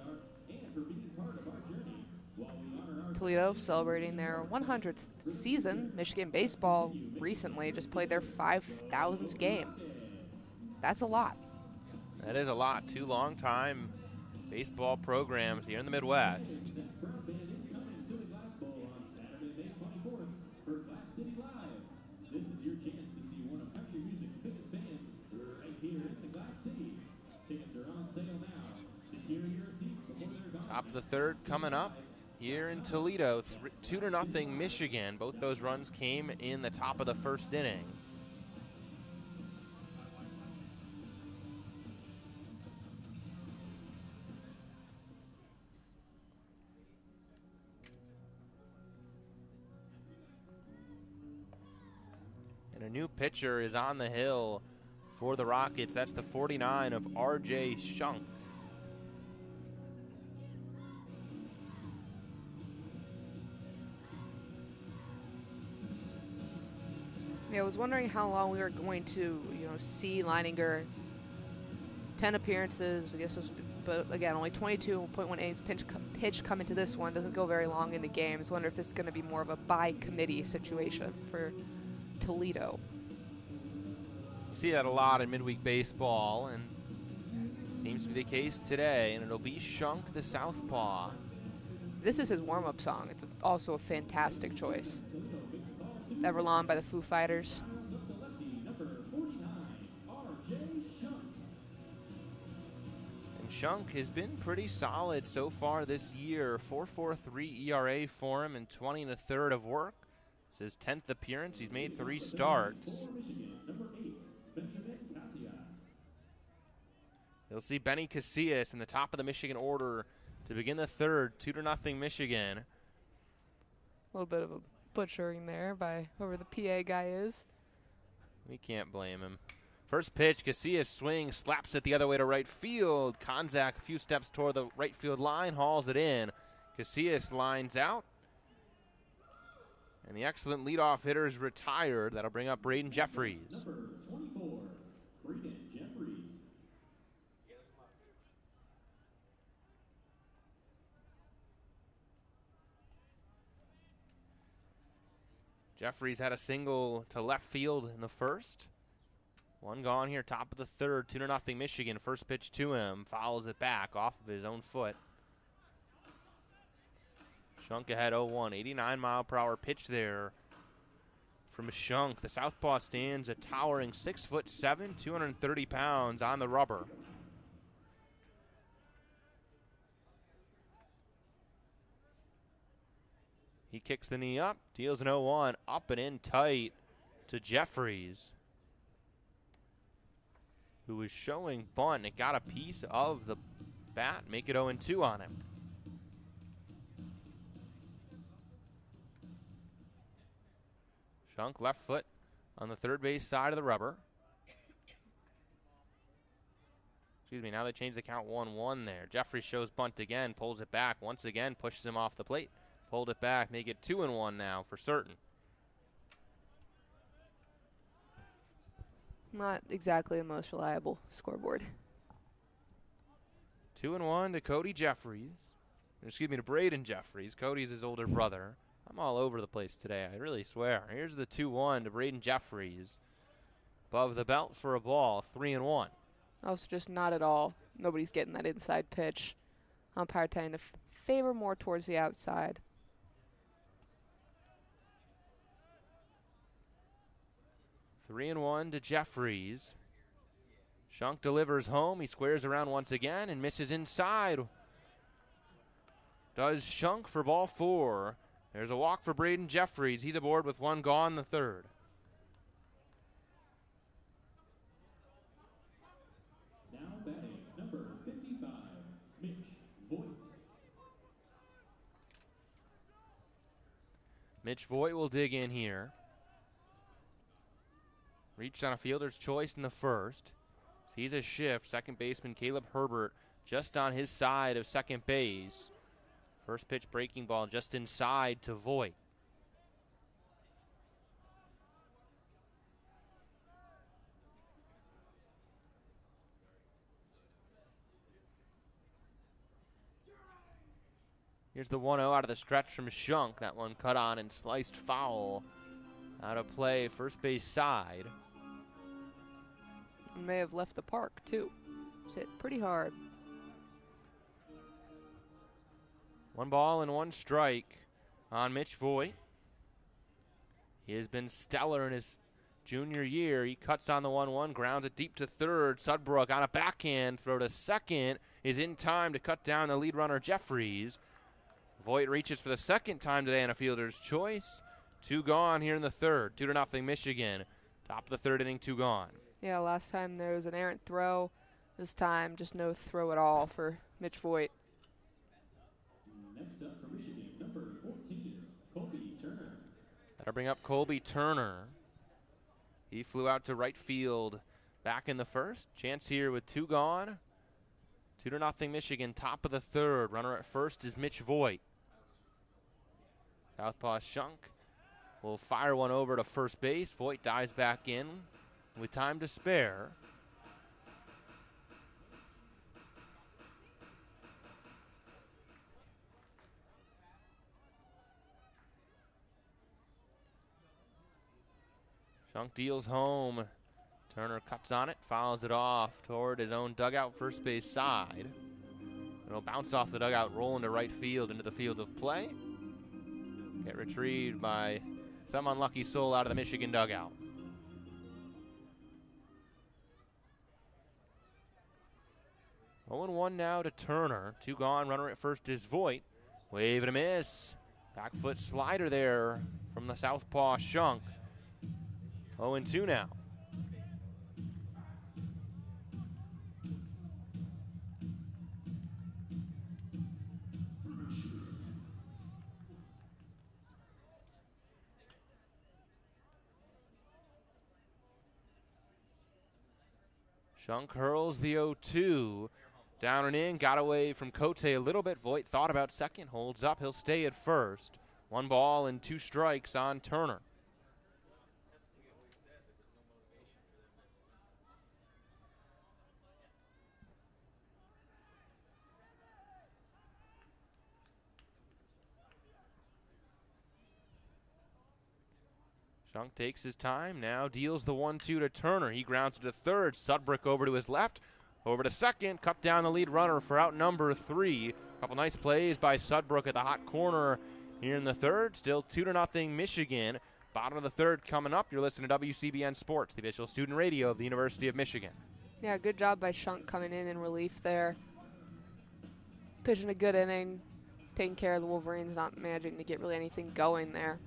Toledo celebrating their 100th season. Michigan baseball recently just played their 5,000th game. That's a lot. That is a lot. 2 long-time baseball programs here in the Midwest. Top of the 3rd coming up here in Toledo. 2-0 Michigan. Both those runs came in the top of the 1st inning. And a new pitcher is on the hill for the Rockets. That's the 49 of R.J. Shunk. Yeah, I was wondering how long we were going to, see Leininger. 10 appearances, I guess, but again, only 22.1 innings pitch come into this one. Doesn't go very long into games. Wonder if this is going to be more of a by committee situation for Toledo. You see that a lot in midweek baseball, and seems to be the case today, and it'll be Shunk, the southpaw. This is his warm-up song. It's also a fantastic choice. Everlong by the Foo Fighters. And Shunk has been pretty solid so far this year. 4.43 ERA for him and 20 1/3 of work. It's his 10th appearance. He's made 3 starts. You'll see Benny Casillas in the top of the Michigan order to begin the third, 2-0 Michigan. A little bit of a butchering there by whoever the PA guy is. We can't blame him. First pitch, Casillas swings, slaps it the other way to right field. Konzak a few steps toward the right field line, hauls it in. Casillas lines out. And the excellent leadoff hitter is retired. That'll bring up Braden Jeffries. Number 24, Braden Jeffries. Jeffries had a single to left field in the first. One gone here, top of the third, 2-0 Michigan. First pitch to him, fouls it back off of his own foot. Shunk ahead 0-1, 89-mile-per-hour pitch there from Shunk. The southpaw stands a towering 6'7", 230 pounds on the rubber. He kicks the knee up, deals an 0-1, up and in tight to Jeffries, who was showing bunt. It got a piece of the bat, make it 0-2 on him. Shunk left foot on the third base side of the rubber. Excuse me, now they change the count 1-1 there. Jeffries shows bunt again, pulls it back, once again pushes him off the plate. Pulled it back, make it 2-1 now for certain. Not exactly the most reliable scoreboard. 2-1 to Cody Jeffries. Excuse me, to Braden Jeffries. Cody's his older brother. I'm all over the place today, I really swear. Here's the 2-1 to Braden Jeffries. Above the belt for a ball, 3-1. Also just not at all. Nobody's getting that inside pitch. Umpire tending to favor more towards the outside. 3-1 to Jeffries. Shunk delivers home. He squares around once again and misses inside. Does Shunk for ball 4. There's a walk for Braden Jeffries. He's aboard with one gone in the third. Now batting, number 55, Mitch Voigt. Mitch Voigt will dig in here. Reached on a fielder's choice in the first. Sees a shift. Second baseman Caleb Herbert just on his side of second base. First pitch breaking ball just inside to Voigt. Here's the 1-0 out of the stretch from Shunk. That one cut on and sliced foul. Out of play, first base side. May have left the park, too. It's hit pretty hard. 1 ball and 1 strike on Mitch Voigt. He has been stellar in his junior year. He cuts on the 1-1, grounds it deep to third. Sudbrook on a backhand throw to second is in time to cut down the lead runner Jeffries. Voigt reaches for the second time today on a fielder's choice. 2 gone here in the third. 2-0 Michigan. Top of the third inning, 2 gone. Yeah, last time there was an errant throw. This time, just no throw at all for Mitch Voigt. Next up for Michigan, number 14, Colby Turner. That'll bring up Colby Turner. He flew out to right field back in the first. Chance here with 2 gone. 2-0 Michigan, top of the third. Runner at first is Mitch Voigt. Southpaw Shunk will fire one over to first base. Voigt dives back in with time to spare. Shunk deals home Turner cuts on it, fouls it off toward his own dugout first base side. It'll bounce off the dugout, roll into right field, into the field of play. Get retrieved by some unlucky soul out of the Michigan dugout. 0-1 now to Turner. 2 gone, runner at first is Voigt. Wave and a miss. Back foot slider there from the southpaw Shunk. 0-2 now. Shunk hurls the 0-2. Down and in, got away from Cote a little bit. Voigt thought about second, holds up, he'll stay at first. 1 ball and 2 strikes on Turner. Shunk takes his time, now deals the 1-2 to Turner. He grounds it to third, Sudbrick over to his left, over to second, cut down the lead runner for out number 3. Couple nice plays by Sudbrook at the hot corner here in the third. Still 2-0 Michigan. Bottom of the third coming up. You're listening to WCBN Sports, the official student radio of the University of Michigan. Yeah, good job by Shunk coming in relief there. Pitching a good inning, taking care of the Wolverines, not managing to get really anything going there.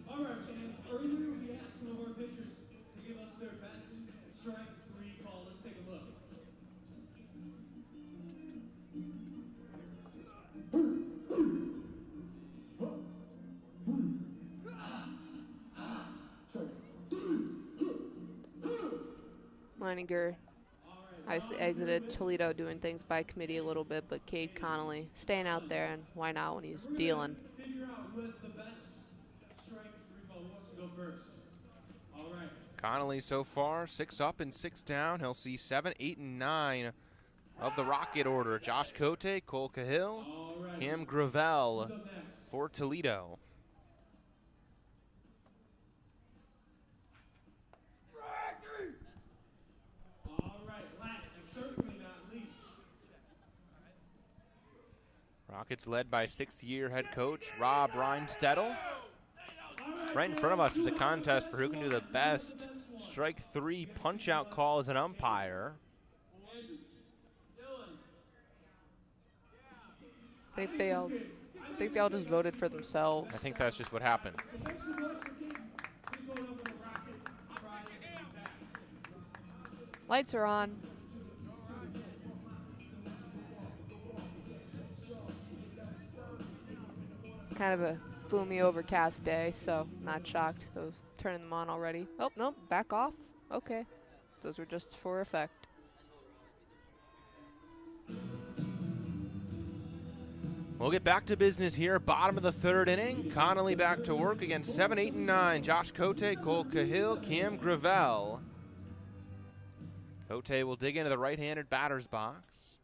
All right, and earlier we asked some of our pitchers to give us their best strike 3 call. Let's take a look. Leininger obviously exited Toledo doing things by committee a little bit, but Cade Connolly staying out there, and why not when he's dealing. Figure out who has the best strike 3 call. Who wants to go first? All right. Connolly so far, 6 up and 6 down. He'll see 7, 8, and 9 of the Rocket order. Josh Cote, Cole Cahill, Right. Cam Gravel Who's up next? for Toledo. All right, last but certainly not least. Rockets led by 6th-year head coach Rob Reinstedel. Right in front of us is a contest for who can do the best strike 3 punch-out call as an umpire. I think they all just voted for themselves. I think that's just what happened. Lights are on. Kind of a gloomy overcast day, so not shocked. Those turning them on already. Oh, no, back off. Okay. Those were just for effect. We'll get back to business here. Bottom of the third inning. Connolly back to work against 7, 8, and 9. Josh Cote, Cole Cahill, Cam Gravel. Cote will dig into the right-handed batter's box.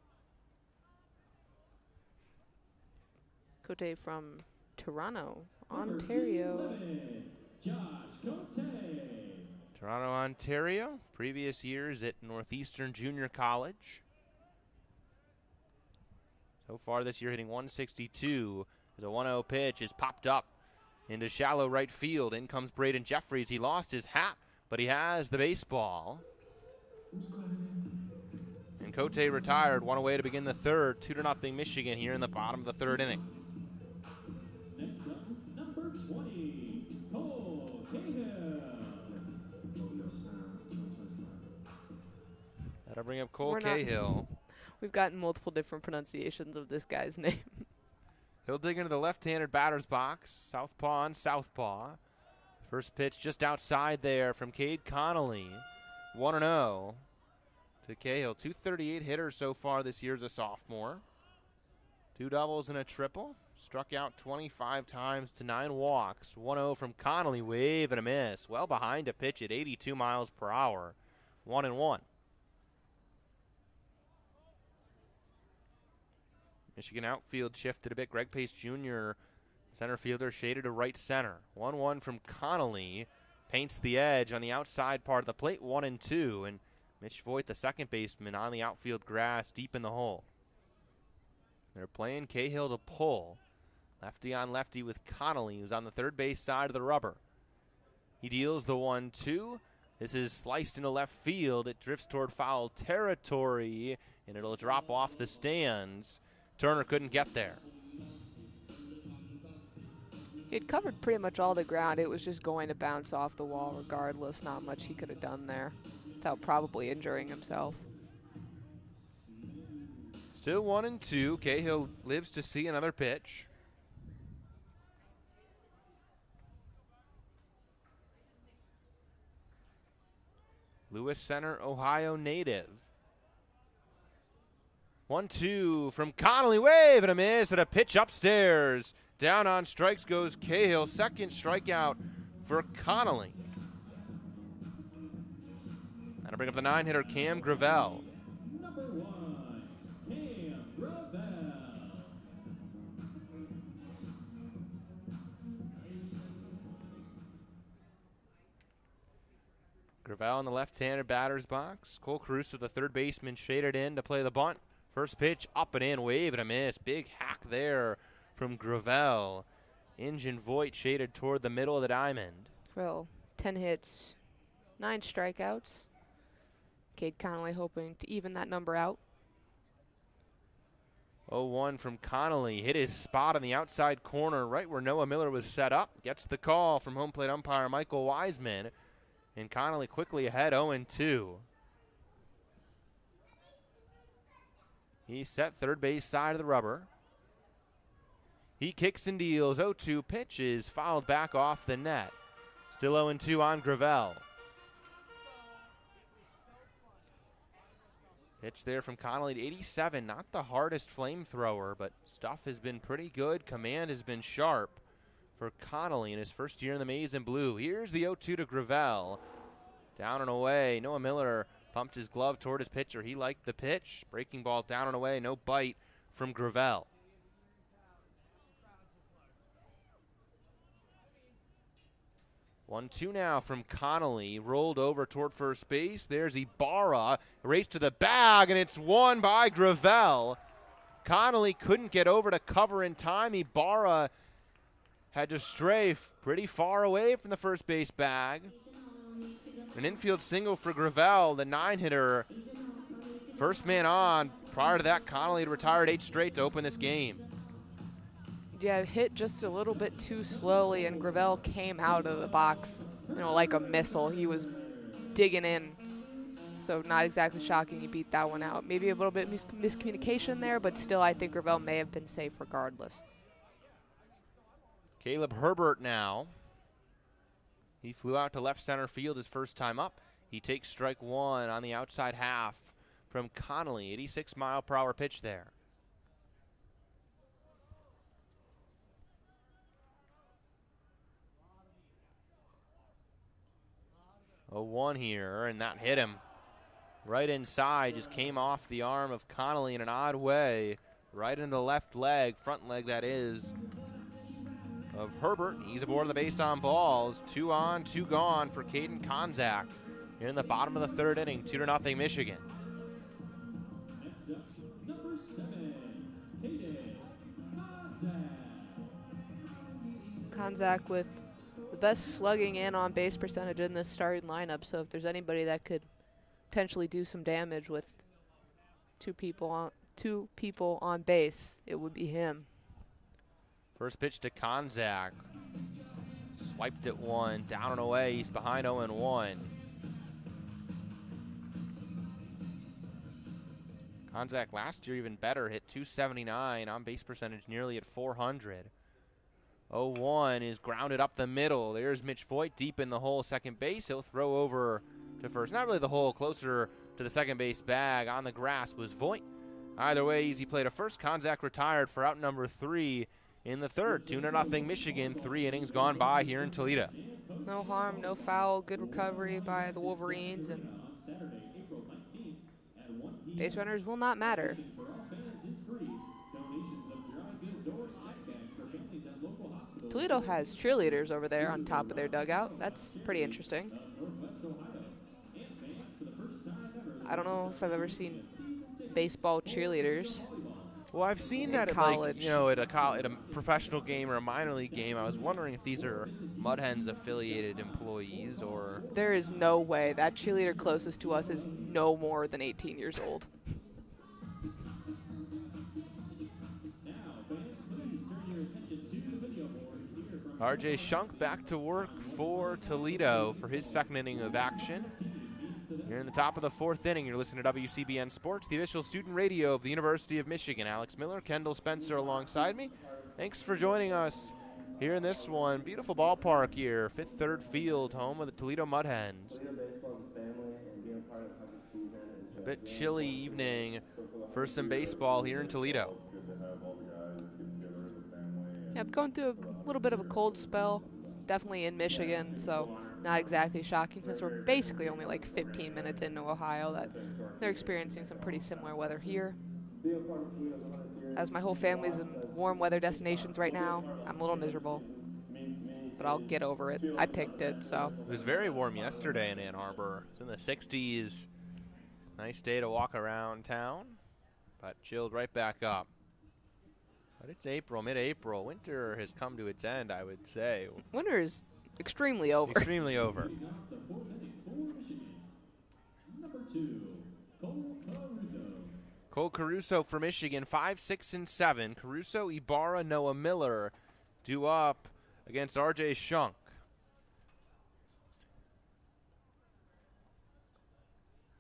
Cote from Toronto, Ontario. Josh Cote. Toronto, Ontario. Previous years at Northeastern Junior College. So far this year hitting 162. The 1-0 pitch is popped up into shallow right field. In comes Braden Jeffries. He lost his hat, but he has the baseball. And Cote retired, one away to begin the third. 2-0 Michigan here in the bottom of the third inning. Next up, number 20, Cole Cahill. That'll bring up Cole We're not- Cahill. We've gotten multiple different pronunciations of this guy's name. He'll dig into the left-handed batter's box. Southpaw on southpaw. First pitch just outside there from Cade Connolly. 1-0 to Cahill. 238 hitters so far this year as a sophomore. 2 doubles and a triple. Struck out 25 times to 9 walks. 1-0 from Connolly. Wave and a miss. Well behind a pitch at 82 miles per hour. 1-1. Michigan outfield shifted a bit. Greg Pace Jr. Center fielder shaded to right center. 1-1 from Connolly. Paints the edge on the outside part of the plate, 1-2. And Mitch Voigt, the second baseman, on the outfield grass, deep in the hole. They're playing Cahill to pull. Lefty on lefty with Connolly, who's on the third base side of the rubber. He deals the 1-2. This is sliced into left field. It drifts toward foul territory, and it'll drop off the stands. Turner couldn't get there. He'd covered pretty much all the ground. It was just going to bounce off the wall regardless. Not much he could have done there without probably injuring himself. Still 1-2. Cahill lives to see another pitch. Lewis Center, Ohio native. 1-2 from Connolly. Wave and a miss and a pitch upstairs. Down on strikes goes Cahill. Second strikeout for Connolly. That'll bring up the 9-hitter Cam Gravel. Number 1, Cam Gravel. Gravel in the left-handed batter's box. Cole Caruso, the third baseman, shaded in to play the bunt. First pitch, up and in, wave and a miss. Big hack there from Gravel. Engine Voigt shaded toward the middle of the diamond. Well, 10 hits, 9 strikeouts. Cade Connolly hoping to even that number out. 0-1 from Connolly. Hit his spot on the outside corner right where Noah Miller was set up. Gets the call from home plate umpire Michael Wiseman. And Connolly quickly ahead, 0-2. He's set third base side of the rubber. He kicks and deals. 0-2 pitch is fouled back off the net. Still 0-2 on Gravel. Pitch there from Connolly to 87. Not the hardest flamethrower, but stuff has been pretty good. Command has been sharp for Connolly in his first year in the maize and blue. Here's the 0-2 to Gravel. Down and away. Noah Miller pumped his glove toward his pitcher. He liked the pitch. Breaking ball down and away. No bite from Gravel. 1-2 now from Connolly. Rolled over toward first base. There's Ibarra. Race to the bag, and it's won by Gravel. Connolly couldn't get over to cover in time. Ibarra had to stray pretty far away from the first base bag. An infield single for Gravel, the 9-hitter. First man on. Prior to that, Connolly had retired 8 straight to open this game. Yeah, hit just a little bit too slowly, and Gravel came out of the box, like a missile. He was digging in. So not exactly shocking he beat that one out. Maybe a little bit miscommunication there, but still I think Gravel may have been safe regardless. Caleb Herbert now. He flew out to left center field his first time up. He takes strike one on the outside half from Connolly. 86-mile-per-hour pitch there. A 1 here, and that hit him right inside. Just came off the arm of Connolly in an odd way. Right in the left leg, front leg that is, of Herbert. He's aboard the base on balls. 2 on, 2 gone for Caden Konzak in the bottom of the third inning. 2-0 Michigan. Next up, number 7, Caden Konzak. Konzak with the best slugging and on base percentage in this starting lineup. So if there's anybody that could potentially do some damage with two people on base, it would be him. First pitch to Konzak. Swiped it one, down and away. He's behind 0-1. Konzak last year even better, hit .279, on base percentage nearly at .400. 0-1 is grounded up the middle. There's Mitch Voigt deep in the hole, second base. He'll throw over to first. Not really the hole, closer to the second base bag. On the grass was Voigt. Either way, easy play to first. Konzak retired for out number 3 in the third. 2-0 Michigan. 3 innings gone by here in Toledo. No harm, no foul. Good recovery by the Wolverines, and base runners will not matter. For all fans is free. Donations of dry goods or snack bags for families at local hospitals Toledo has cheerleaders over there on top of their dugout. That's pretty interesting. I don't know if I've ever seen baseball cheerleaders. Well, I've seen that at college. like, at a professional game or a minor league game. I was wondering if these are Mudhens affiliated employees or. There is no way. That cheerleader closest to us is no more than 18 years old. RJ Shunk back to work for Toledo for his second inning of action. You're in the top of the fourth inning. You're listening to WCBN Sports, the official student radio of the University of Michigan. Alex Miller, Kendall Spencer alongside me. Thanks for joining us here in this one. Beautiful ballpark here, Fifth Third Field, home of the Toledo Mudhens. A bit chilly evening for some baseball here in Toledo. Yeah, I'm going through a little bit of a cold spell. It's definitely in Michigan, so not exactly shocking since we're basically only like 15 minutes into Ohio that they're experiencing some pretty similar weather here. As my whole family's in warm weather destinations right now, I'm a little miserable, but I'll get over it. I picked it, so. It was very warm yesterday in Ann Arbor. It's in the 60s. Nice day to walk around town, but chilled right back up. But it's April, mid-April. Winter has come to its end, I would say. Winter is extremely over. Extremely over. Cole Caruso for Michigan, 5, 6, and 7. Caruso, Ibarra, Noah Miller due up against RJ Shunk.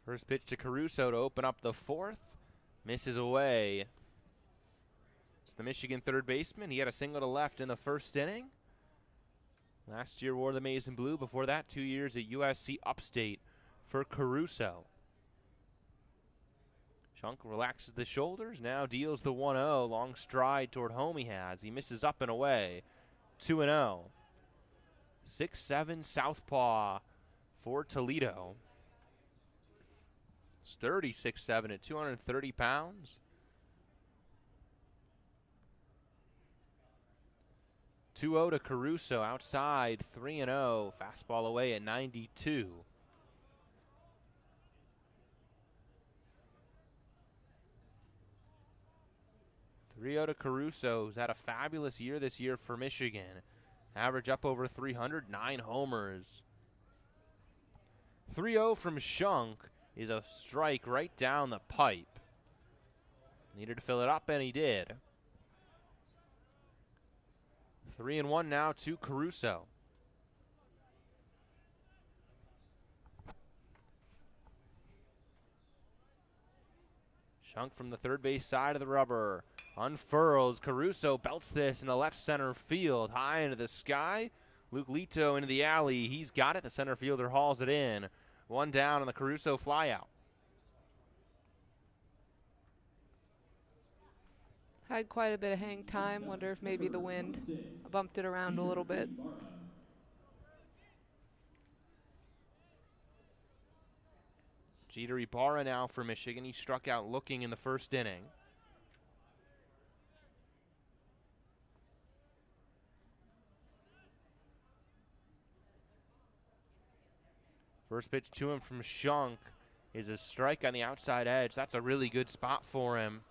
First pitch to Caruso to open up the fourth. Misses away. It's the Michigan third baseman. He had a single to left in the first inning. Last year wore the maize and blue. Before that, 2 years at USC Upstate for Caruso. Shunk relaxes the shoulders, now deals the 1-0. Long stride toward home he has. He misses up and away. 2-0. 6'7" southpaw for Toledo. Sturdy 6'7" at 230 pounds. 2-0 to Caruso outside, 3-0. Fastball away at 92. To Caruso, who's had a fabulous year this year for Michigan. Average up over 300, 9 homers. 3-0 from Shunk is a strike right down the pipe. Needed to fill it up, and he did. 3-1 now to Caruso. Shunk from the third base side of the rubber. Unfurls. Caruso belts this in the left center field. High into the sky. Luke Lito into the alley. He's got it. The center fielder hauls it in. One down on the Caruso flyout. Had quite a bit of hang time. Wonder if maybe the wind bumped it around a little bit. Jeter Ibarra now for Michigan. He struck out looking in the first inning. First pitch to him from Shunk is a strike on the outside edge. That's a really good spot for him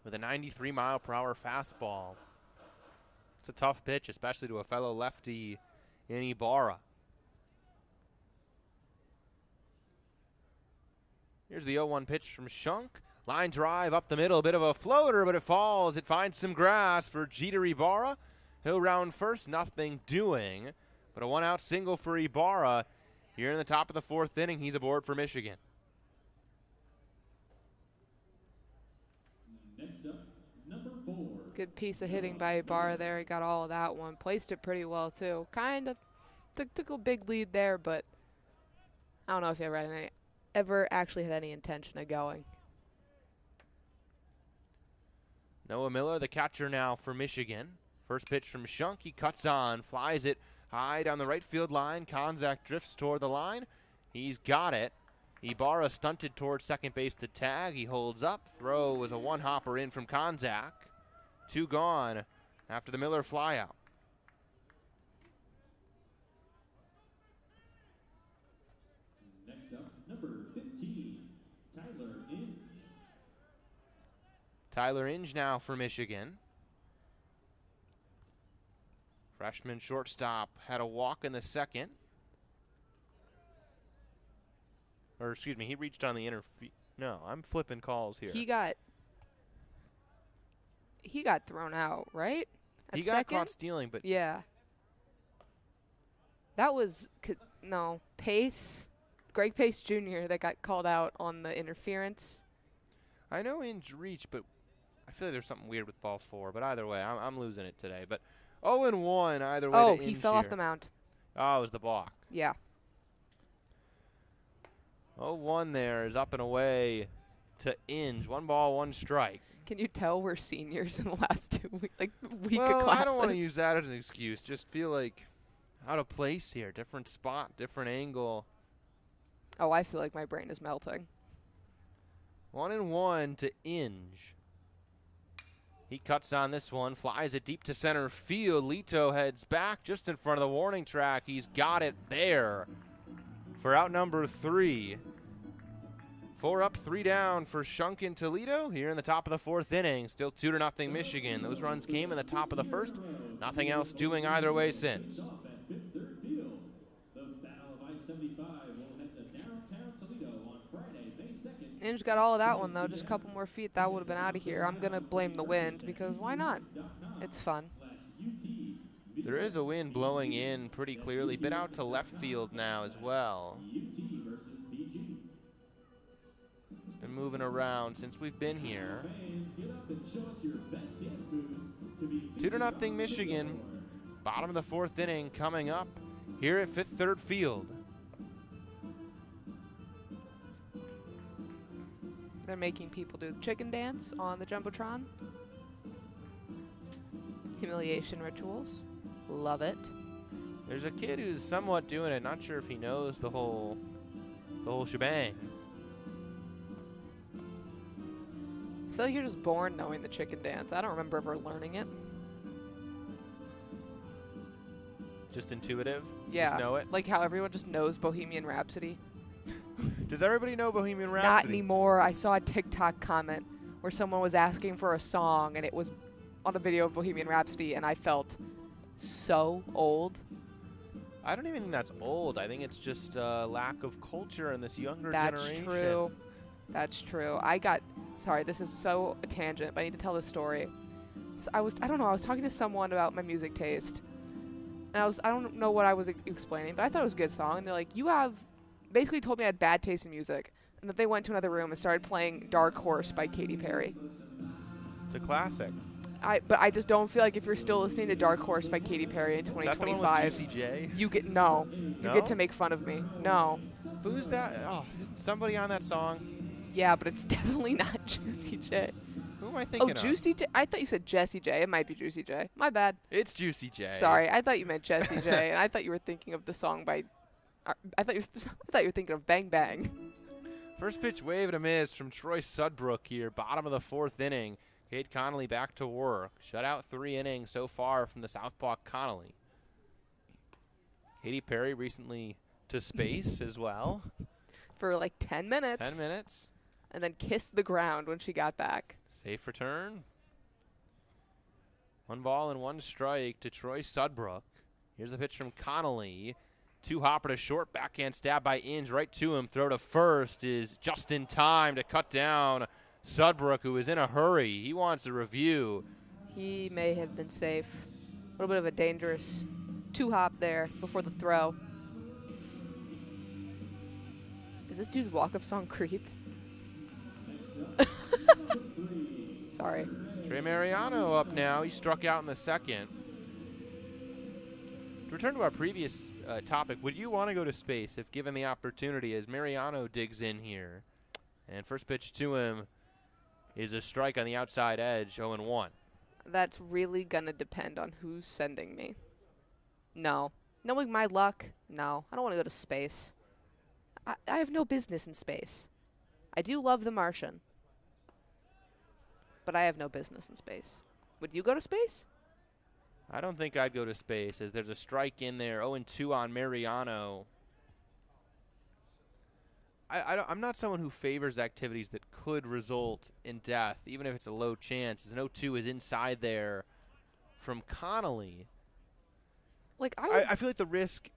with a 93-mile-per-hour fastball. It's a tough pitch, especially to a fellow lefty in Ibarra. Here's the 0-1 pitch from Shunk. Line drive up the middle, a bit of a floater, but it falls. It finds some grass for Jeter Ibarra. He'll round first, nothing doing. But a one-out single for Ibarra. Here in the top of the fourth inning, he's aboard for Michigan. Next up, number 4. Good piece of hitting by Ibarra there. He got all of that one. Placed it pretty well, too. Kind of took a big lead there, but I don't know if he ever actually had any intention of going. Noah Miller, the catcher now for Michigan. First pitch from Shunk. He cuts on, flies it high down the right field line. Konzak drifts toward the line. He's got it. Ibarra stunted towards second base to tag. He holds up. Throw was a one-hopper in from Konzak. 2 gone after the Miller flyout. Next up, number 15, Tyler Inge. Tyler Inge now for Michigan. Freshman shortstop had a walk in the second. Or, excuse me, he reached on the No, I'm flipping calls here. He got thrown out, right? He got caught stealing, but yeah. That was Pace, Greg Pace Jr. that got called out on the interference. I know Inge reached, but I feel like there's something weird with ball 4. But either way, I'm losing it today. But 0-1 either way. Oh, to he Inge fell off here. the mound. Oh, it was the balk. Yeah. 0-1 there is up and away to Inge. 1 ball, 1 strike. Can you tell we're seniors in the last 2 weeks, like week Well, of classes? I don't want to use that as an excuse. Just feel like out of place here. Different spot, different angle. Oh, I feel like my brain is melting. 1-1 to Inge. He cuts on this one, flies it deep to center field. Lito heads back just in front of the warning track. He's got it there for out number 3. 4 up, 3 down for Shunkin Toledo here in the top of the 4th inning. Still 2-0 Michigan. Those runs came in the top of the 1st. Nothing else doing either way since. Off at Fifth Third Field. The Battle of I-75 will head to downtown Toledo on Friday, May 2nd. Inge got all of that one, though. Just a couple more feet. That would have been out of here. I'm going to blame the wind because why not? It's fun. There is a wind blowing in pretty clearly. Bit out to left field now as well. UT versus BG. It's been moving around since we've been here. Fans, get up and show us your best dance moves to be 2-0 Michigan. Bottom of the 4th inning coming up here at Fifth Third Field. They're making people do the chicken dance on the Jumbotron. Humiliation rituals. Love it. There's a kid who's somewhat doing it. Not sure if he knows the whole shebang. I feel like you're just born knowing the chicken dance. I don't remember ever learning it. Just intuitive. Yeah. Just know it. Like how everyone just knows Bohemian Rhapsody. Does everybody know Bohemian Rhapsody? Not anymore. I saw a TikTok comment where someone was asking for a song, and it was on a video of Bohemian Rhapsody, and I felt so old. I don't even think that's old. I think it's just a lack of culture in this younger That's generation. true. That's true. Sorry, this is so a tangent, but I need to tell this story. So I was talking to someone about my music taste, and I don't know what I was explaining, but I thought it was a good song, and they're like, basically told me I had bad taste in music, and that they went to another room and started playing Dark Horse by Katy Perry. It's a classic. But I just don't feel like if you're still listening to Dark Horse by Katy Perry in Is that the one with 2025, Juicy J? you get No? to make fun of me. No. Who's that? Oh, is somebody on that song? Yeah, but it's definitely not Juicy J. Who am I thinking of? Juicy J. I thought you said Jessie J. It might be Juicy J. My bad. It's Juicy J. Sorry, I thought you meant Jessie J, and I thought you were thinking of the song by. I thought you were thinking of Bang Bang. First pitch wave and a miss from Troy Sudbrook here, bottom of the 4th inning. Cade Connolly back to work. Shutout 3 innings so far from the Southpaw Connolly. Katy Perry recently to space as well. For like 10 minutes. 10 minutes. And then kissed the ground when she got back. Safe return. 1 ball and 1 strike to Troy Sudbrook. Here's the pitch from Connolly. 2 hopper to short, backhand stab by Inge right to him. Throw to first is just in time to cut down Sudbrook, who is in a hurry. He wants a review. He may have been safe. A little bit of a dangerous 2-hop there before the throw. Is this dude's walk-up song Creep? Sorry. Trey Mariano up now. He struck out in the second. To return to our previous topic, would you want to go to space if given the opportunity as Mariano digs in here? And first pitch to him is a strike on the outside edge, 0-1. That's really going to depend on who's sending me. No. Knowing my luck, no. I don't want to go to space. I have no business in space. I do love The Martian. But I have no business in space. Would you go to space? I don't think I'd go to space as there's a strike in there. 0-2 on Mariano. I'm not someone who favors activities that could result in death, even if it's a low chance. As an 0-2 is inside there from Connolly. Like I feel like the risk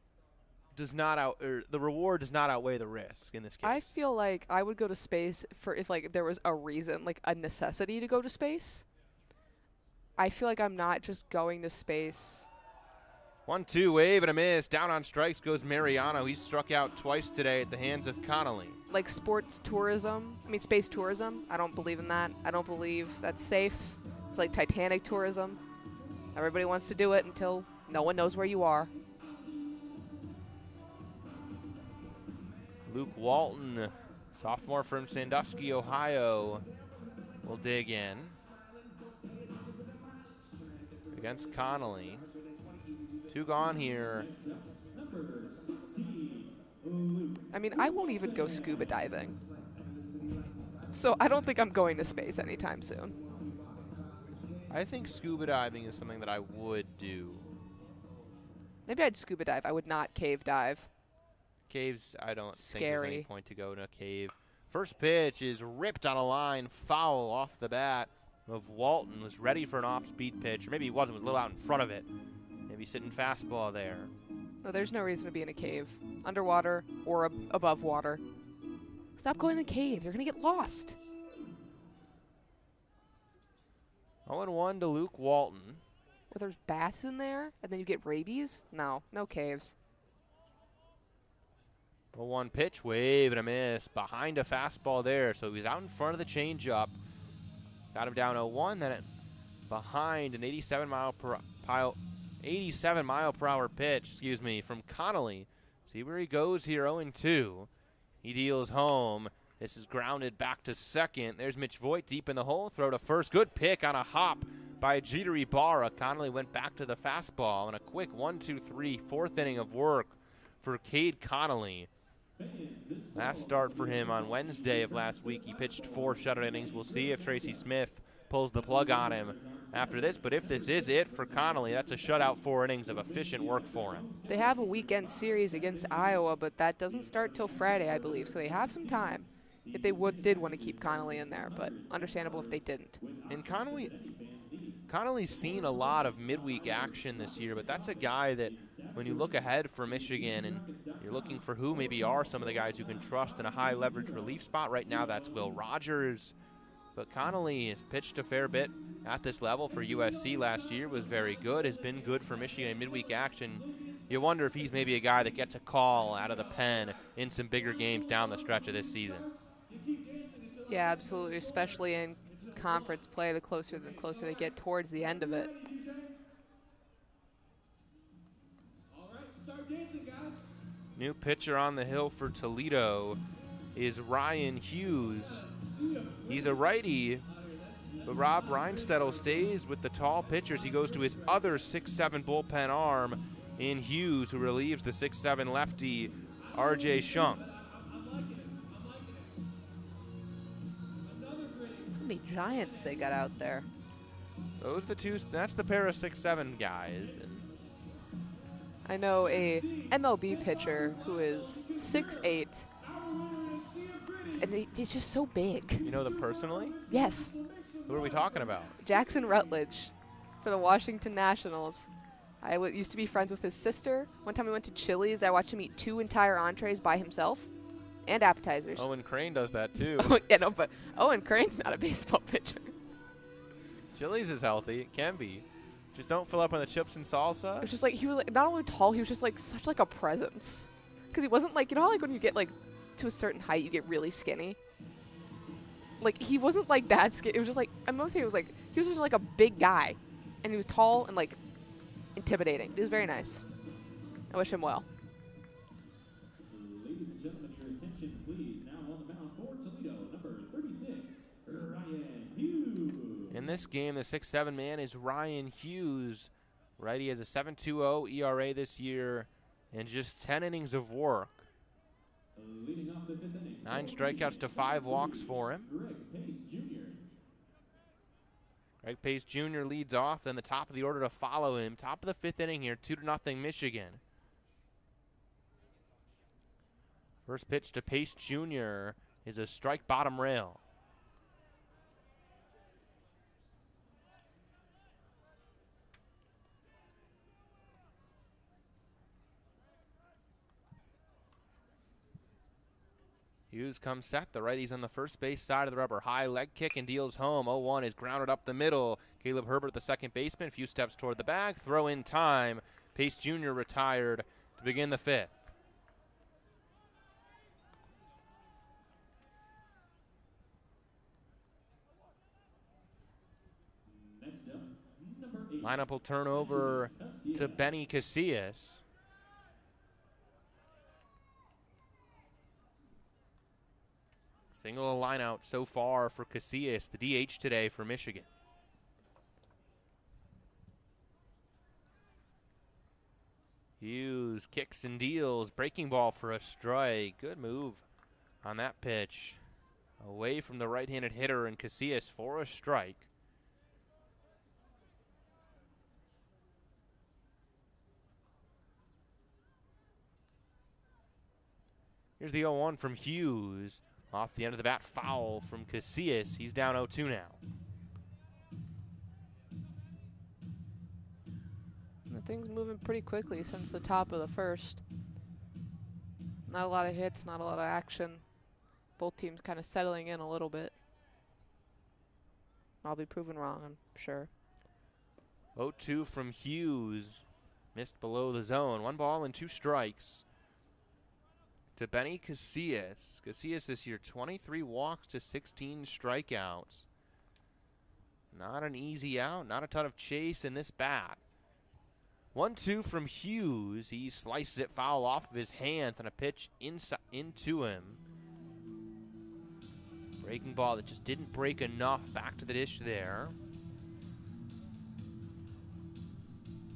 does not the reward does not outweigh the risk in this case. I feel like I would go to space for if like there was a reason, like a necessity to go to space. I feel like I'm not just going to space. 1-2 wave and a miss. Down on strikes goes Mariano. He's struck out twice today at the hands of Connolly. Like sports tourism, space tourism. I don't believe in that. I don't believe that's safe. It's like Titanic tourism. Everybody wants to do it until no one knows where you are. Luke Walton, sophomore from Sandusky, Ohio, will dig in against Connolly. 2 gone here. I won't even go scuba diving. So I don't think I'm going to space anytime soon. I think scuba diving is something that I would do. Maybe I'd scuba dive. I would not cave dive. Caves, I don't think Scary. there's any point to go in a cave. First pitch is ripped on a line, foul off the bat of Walton. Was ready for an off-speed pitch, or maybe he wasn't, was a little out in front of it. Maybe sitting fastball there. No, there's no reason to be in a cave. Underwater or above water. Stop going to caves. You're going to get lost. 0-1 to Luke Walton. Where there's bats in there and then you get rabies? No caves. 0-1 pitch, wave and a miss. Behind a fastball there, so he's out in front of the changeup. Got him down 0-1, then behind an 87 mile per hour pitch, from Connolly. See where he goes here, 0-2. He deals home. This is grounded back to second. There's Mitch Voigt deep in the hole. Throw to first. Good pick on a hop by Jeter Ibarra. Connolly went back to the fastball. And a quick 1-2-3, 4th inning of work for Cade Connolly. Last start for him on Wednesday of last week. He pitched 4 shutout innings. We'll see if Tracy Smith pulls the plug on him after this. But if this is it for Connolly, that's a shutout 4 innings of efficient work for him. They have a weekend series against Iowa, but that doesn't start till Friday, I believe. So they have some time if they did want to keep Connolly in there, but understandable if they didn't. And Connolly's seen a lot of midweek action this year, but that's a guy that when you look ahead for Michigan and you're looking for who maybe are some of the guys who can trust in a high leverage relief spot, right now that's Will Rogers. But Connolly has pitched a fair bit at this level for USC last year, was very good, has been good for Michigan in midweek action. You wonder if he's maybe a guy that gets a call out of the pen in some bigger games down the stretch of this season. Yeah, absolutely, especially in conference play, the closer they get towards the end of it. New pitcher on the hill for Toledo is Ryan Hughes. He's a righty, but Rob Reinstedel stays with the tall pitchers. He goes to his other 6'7" bullpen arm in Hughes, who relieves the 6'7" lefty R.J. Shunk. How many Giants they got out there? Those are the two. That's the pair of 6'7" guys. And I know a MLB pitcher who is 6'8", and he's just so big. you know them personally? Yes, Who are we talking about? Jackson Rutledge for the Washington Nationals. I used to be friends with his sister. One time we went to Chili's. I watched him eat 2 entire entrees by himself and appetizers. Owen Crane does that too. Yeah, no, but Owen Crane's not a baseball pitcher. Chili's is healthy. It can be. Just don't fill up on the chips and salsa. It was just like, he was like, not only tall, he was just like such like a presence. Because he wasn't like, you know how like when you get like to a certain height, you get really skinny? Like, he wasn't like that skinny. It was just like, I'm going to say it was like, he was just like a big guy. And he was tall and like intimidating. He was very nice. I wish him well. Ladies and gentlemen, your attention, please. Now on the mound for Toledo, number 36, Ryan Hughes. In this game, the 6'7" man is Ryan Hughes. Right, he has a 7.20 ERA this year and just 10 innings of work. Leading off the 5th inning. 9 strikeouts to 5 walks for him. Greg Pace Jr. Greg Pace Jr. leads off, then the top of the order to follow him. Top of the 5th inning here, 2-0 Michigan. First pitch to Pace Jr. is a strike bottom rail. Hughes comes set. The righty's on the first base side of the rubber. High leg kick and deals home. 0-1 is grounded up the middle. Caleb Herbert, the second baseman, a few steps toward the bag. Throw in time. Pace Jr. retired to begin the 5th. Next up, number 8. Lineup will turn over to Benny Casillas. Single line out so far for Casillas, the DH today for Michigan. Hughes kicks and deals, breaking ball for a strike. Good move on that pitch. Away from the right-handed hitter, and Casillas for a strike. Here's the 0-1 from Hughes. Off the end of the bat, foul from Casillas. He's down 0-2 now. The thing's moving pretty quickly since the top of the first. Not a lot of hits, not a lot of action. Both teams kind of settling in a little bit. I'll be proven wrong, I'm sure. 0-2 from Hughes. Missed below the zone. 1 ball and 2 strikes. To Benny Casillas. Casillas this year, 23 walks to 16 strikeouts. Not an easy out, not a ton of chase in this bat. 1-2 from Hughes. He slices it foul off of his hands on a pitch into him. Breaking ball that just didn't break enough. Back to the dish there.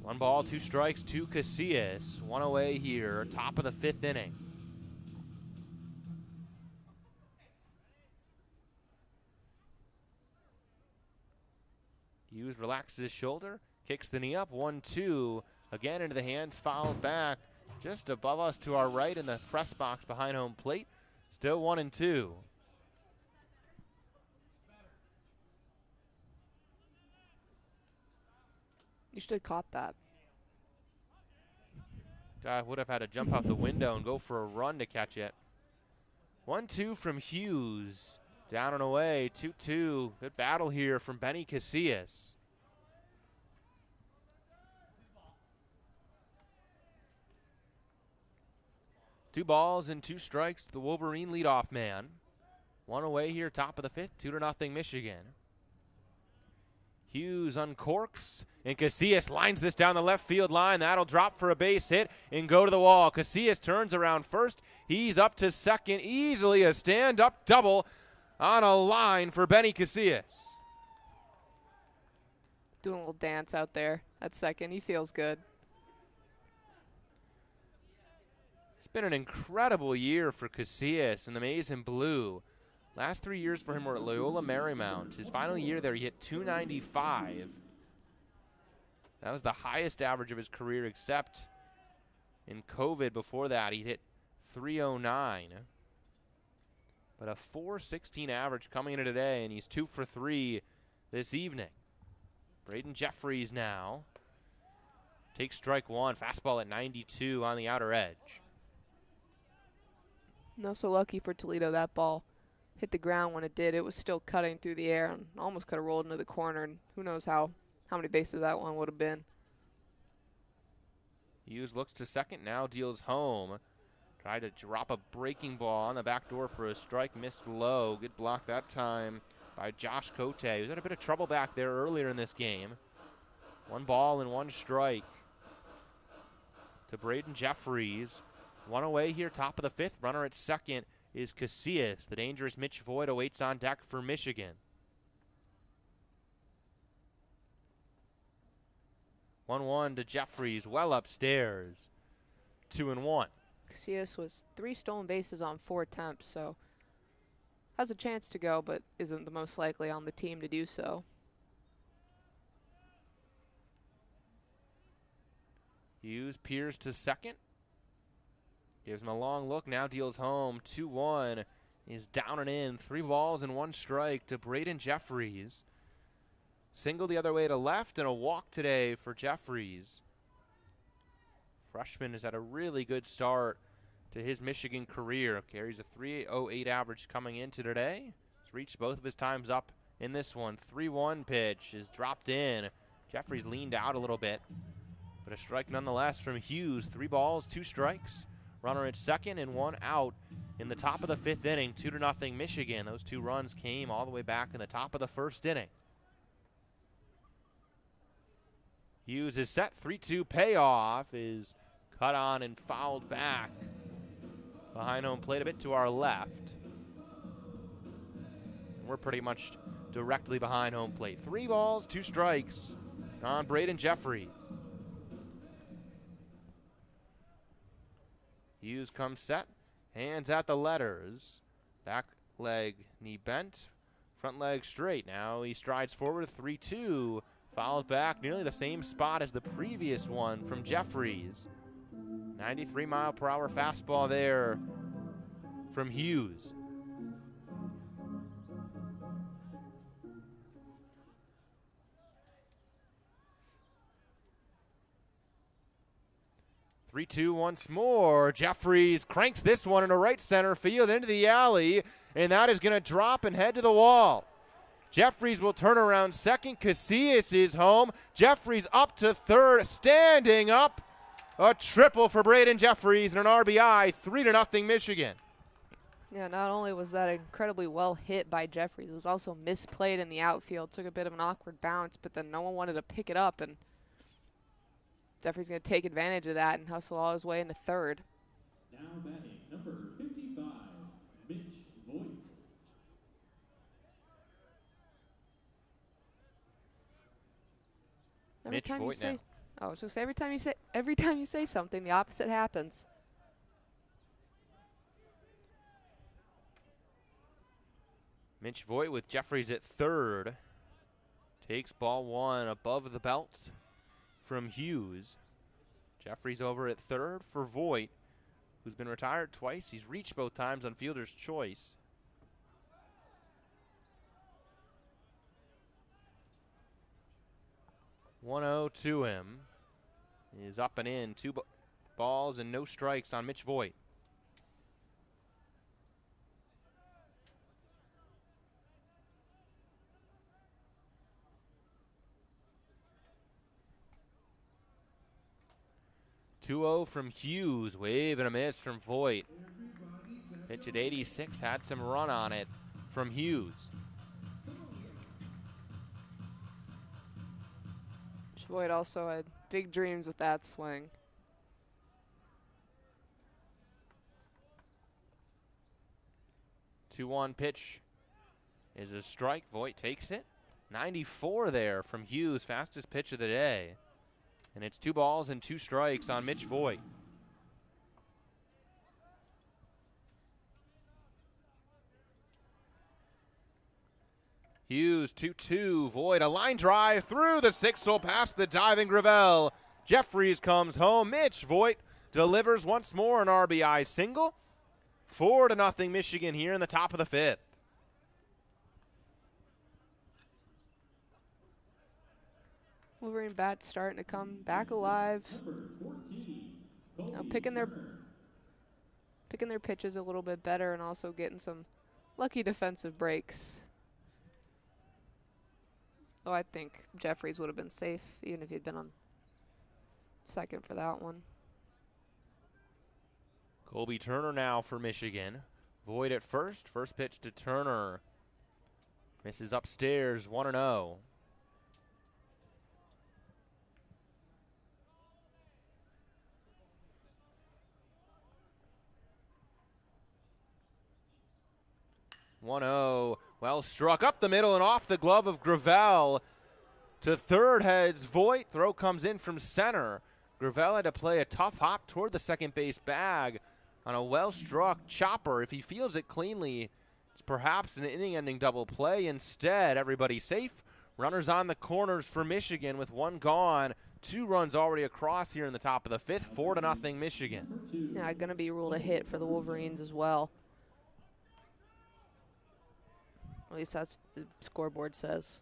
1 ball, 2 strikes to Casillas. 1 away here, top of the 5th inning. Hughes relaxes his shoulder, kicks the knee up, 1-2. Again into the hands, fouled back just above us to our right in the press box behind home plate. Still 1-2. You should have caught that. Guy would have had to jump out the window and go for a run to catch it. 1-2 from Hughes. Down and away, 2-2. Good battle here from Benny Casillas. Two balls and 2 strikes to the Wolverine leadoff man. 1 away here, top of the 5th, 2-0 Michigan. Hughes uncorks, and Casillas lines this down the left field line. That'll drop for a base hit and go to the wall. Casillas turns around first. He's up to second. Easily a stand-up double on a line for Benny Casillas. Doing a little dance out there at second. He feels good. It's been an incredible year for Casillas and the Maize and Blue. Last 3 years for him were at Loyola Marymount. His final year there, he hit .295. That was the highest average of his career, except in COVID before that, he hit .309. But a .416 average coming into today, and he's 2 for 3 this evening. Braden Jeffries now takes strike 1. Fastball at 92 on the outer edge. Not so lucky for Toledo. That ball hit the ground when it did. It was still cutting through the air and almost could have rolled into the corner, and who knows how many bases that one would have been. Hughes looks to second, now deals home. Tried to drop a breaking ball on the back door for a strike, missed low. Good block that time by Josh Cote, who's had a bit of trouble back there earlier in this game. 1 ball and 1 strike to Braden Jeffries. 1 away here, top of the 5th. Runner at second is Casillas. The dangerous Mitch Voigt awaits on deck for Michigan. 1-1 to Jeffries, well upstairs. 2-1. Casillas was 3 stolen bases on 4 attempts, so has a chance to go, but isn't the most likely on the team to do so. Hughes peers to second. Gives him a long look, now deals home. 2-1 is down and in. 3 balls and 1 strike to Braden Jeffries. Single the other way to left and a walk today for Jeffries. Freshman has had a really good start to his Michigan career. Carries a .308 average coming into today. He's reached both of his times up in this one. 3-1 pitch is dropped in. Jeffries leaned out a little bit, but a strike nonetheless from Hughes. 3 balls, 2 strikes. Runner at second and 1 out in the top of the 5th inning. 2-0 Michigan. Those 2 runs came all the way back in the top of the 1st inning. Hughes is set. 3-2 payoff is cut on and fouled back behind home plate a bit to our left. We're pretty much directly behind home plate. 3 balls, 2 strikes on Braden Jeffries. Hughes comes set, hands at the letters. Back leg knee bent, front leg straight. Now he strides forward, 3-2. Fouled back nearly the same spot as the previous one from Jeffries. 93-mile-per-hour fastball there from Hughes. Three-two once more. Jeffries cranks this one into right center field into the alley, and that is going to drop and head to the wall. Jeffries will turn around second. Casillas is home. Jeffries up to third, standing up. A triple for Braden Jeffries and an RBI. 3-0 Michigan. Yeah, not only was that incredibly well hit by Jeffries, it was also misplayed in the outfield. Took a bit of an awkward bounce, but then no one wanted to pick it up, and Jeffries going to take advantage of that and hustle all his way into third. Now batting, number 55, Mitch Voigt. Mitch Voigt now. Oh, I was going to say every time you say something, the opposite happens. Mitch Voigt with Jeffries at third. Takes ball 1 above the belt from Hughes. Jeffries over at third for Voigt, who's been retired twice. He's reached both times on fielder's choice. .1-0 to him. He is up and in. 2 balls and no strikes on Mitch Voigt. .2-0 from Hughes. Wave and a miss from Voigt. Pitch at 86 had some run on it from Hughes. Voigt also had big dreams with that swing. .2-1 pitch is a strike. Voigt takes it. 94 there from Hughes, fastest pitch of the day. And it's 2 balls and 2 strikes on Mitch Voigt. Hughes 2-2. Voigt a line drive through the 6-hole past the diving Gravel. Jeffries comes home. Mitch Voigt delivers once more an RBI single. 4-0 Michigan here in the top of the 5th. Wolverine bats starting to come back alive. Now picking their pitches a little bit better and also getting some lucky defensive breaks. Oh, I think Jeffries would have been safe even if he'd been on second for that one. Colby Turner now for Michigan. Voigt at first. First pitch to Turner. Misses upstairs, 1-0. Well struck up the middle and off the glove of Gravel. To third heads Voigt. Throw comes in from center. Gravel had to play a tough hop toward the second base bag on a well-struck chopper. If he fields it cleanly, it's perhaps an inning-ending double play. Instead, everybody safe. Runners on the corners for Michigan with one gone. 2 runs already across here in the top of the 5th. 4-0 Michigan. Yeah, going to be ruled a hit for the Wolverines as well. At least that's what the scoreboard says.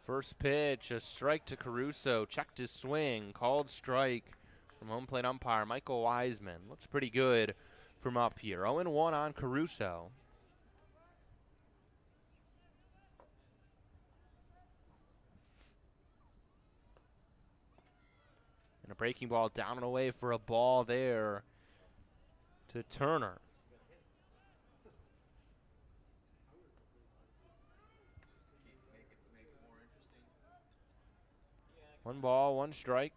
First pitch, a strike to Caruso. Checked his swing, called strike from home plate umpire Michael Wiseman. Looks pretty good from up here. 0-1 on Caruso. And a breaking ball down and away for a ball there to Turner. One ball, one strike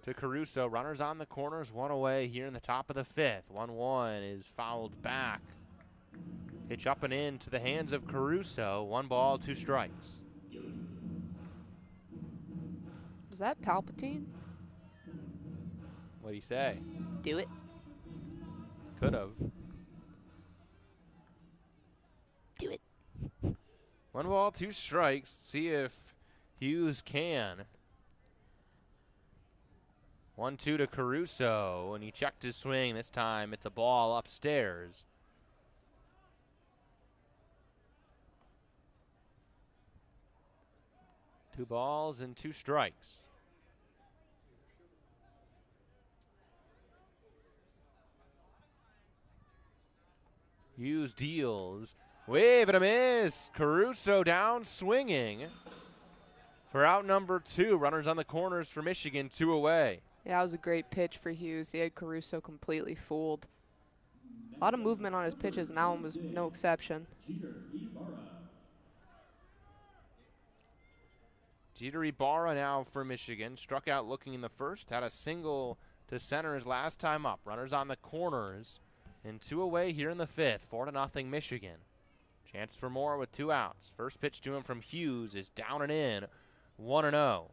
to Caruso. Runners on the corners, 1 away here in the top of the 5th. 1-1 is fouled back. Pitch up and in to the hands of Caruso. 1 ball, 2 strikes. Was that Palpatine? What'd he say? Do it. Could have. Do it. 1 ball, 2 strikes. See if Hughes can. 1-2 to Caruso, and he checked his swing. This time it's a ball upstairs. Two balls and 2 strikes. Hughes deals. Wave and a miss. Caruso down swinging for out number 2. Runners on the corners for Michigan, 2 away. Yeah, that was a great pitch for Hughes. He had Caruso completely fooled. A lot of movement on his pitches, and that one was no exception. Jeter Ibarra now for Michigan. Struck out looking in the first. Had a single to center his last time up. Runners on the corners and 2 away here in the 5th. 4-0 Michigan. Chance for more with 2 outs. First pitch to him from Hughes is down and in. 1-0.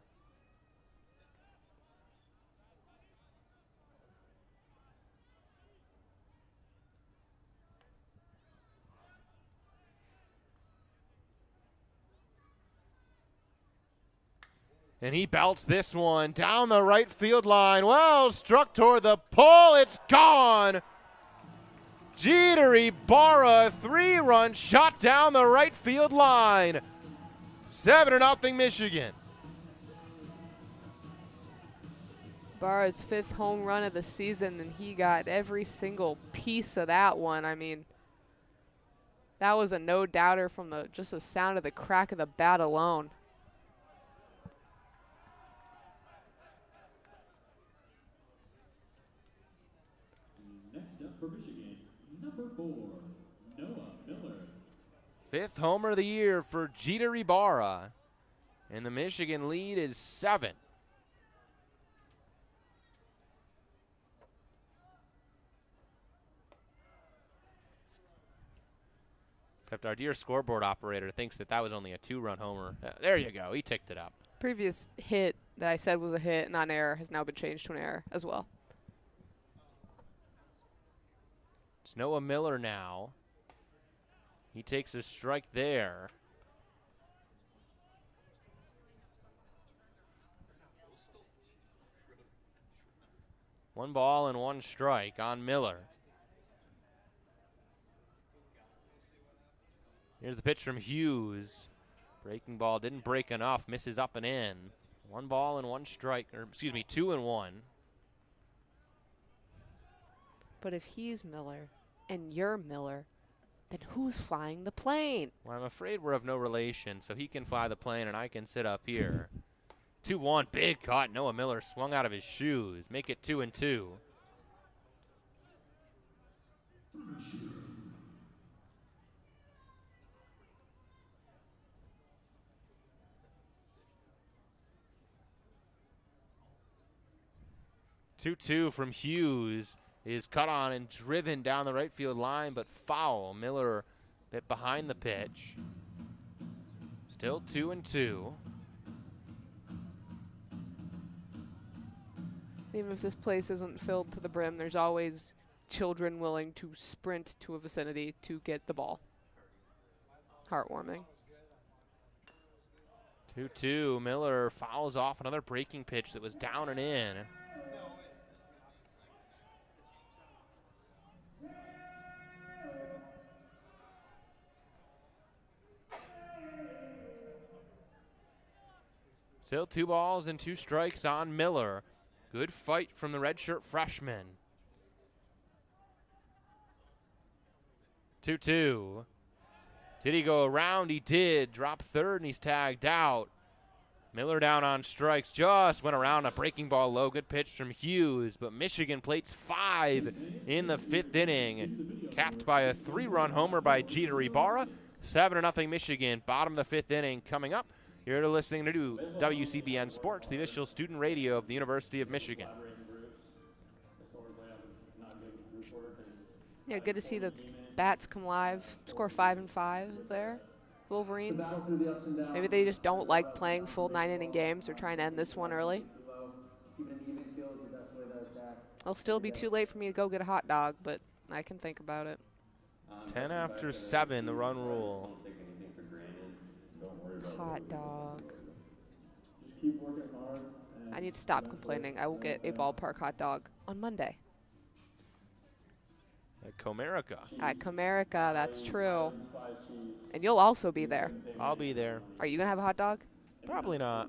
And he belts this one down the right field line. Well, struck toward the pole. It's gone. Jeter Ibarra, 3-run shot down the right field line. 7-0 Michigan. Ibarra's 5th home run of the season, and he got every single piece of that one. I mean, that was a no-doubter from just the sound of the crack of the bat alone. Next up for Michigan, number 4, Noah Miller. 5th homer of the year for Jeter Ibarra. And the Michigan lead is 7. Except our dear scoreboard operator thinks that was only a 2-run homer. There you go. He ticked it up. Previous hit that I said was a hit, not an error, has now been changed to an error as well. It's Noah Miller now. He takes a strike there. One ball and 1 strike on Miller. Here's the pitch from Hughes. Breaking ball didn't break enough. Misses up and in. 1 ball and 1 strike, or excuse me, 2-1. But if he's Miller and you're Miller, then who's flying the plane? Well, I'm afraid we're of no relation, so he can fly the plane and I can sit up here. 2-1, big cut. Noah Miller swung out of his shoes. Make it 2-2. Two from Hughes is cut on and driven down the right field line, but foul. Miller bit behind the pitch. Still 2-2. Even if this place isn't filled to the brim, there's always children willing to sprint to a vicinity to get the ball. Heartwarming. 2-2. Miller fouls off another breaking pitch that was down and in. Still 2 balls and 2 strikes on Miller. Good fight from the redshirt freshman. 2-2. Did he go around? He did. Drop third, and he's tagged out. Miller down on strikes. Just went around a breaking ball low. Good pitch from Hughes, but Michigan plates 5 in the 5th inning. Capped by a 3-run homer by Jeter Ibarra. 7-0 Michigan. Bottom of the 5th inning coming up. You're listening to WCBN Sports, the official student radio of the University of Michigan. Yeah, good to see the bats come live. Score 5 and 5 there. Wolverines. Maybe they just don't like playing full 9-inning games. They're trying to end this one early. It'll still be too late for me to go get a hot dog, but I can think about it. 10 after 7, the run rule. Hot dog. I need to stop complaining. I will get a ballpark hot dog on Monday. At Comerica. At Comerica, that's true. And you'll also be there. I'll be there. Are you going to have a hot dog? Probably not.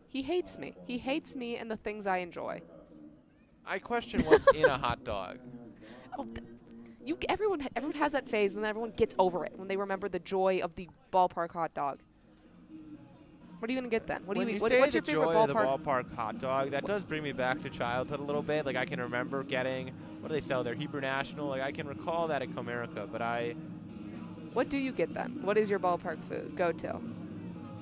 He hates me. He hates me and the things I enjoy. I question what's in a hot dog. Oh, everyone has that phase, and then everyone gets over it when they remember the joy of the ballpark hot dog. What are you going to get then? What do you eat? What's your favorite joy ballpark? Of the ballpark hot dog, that does bring me back to childhood a little bit. Like, I can remember getting, what do they sell there? Hebrew National. Like, I can recall that at Comerica, but What do you get then? What is your ballpark food? Go to.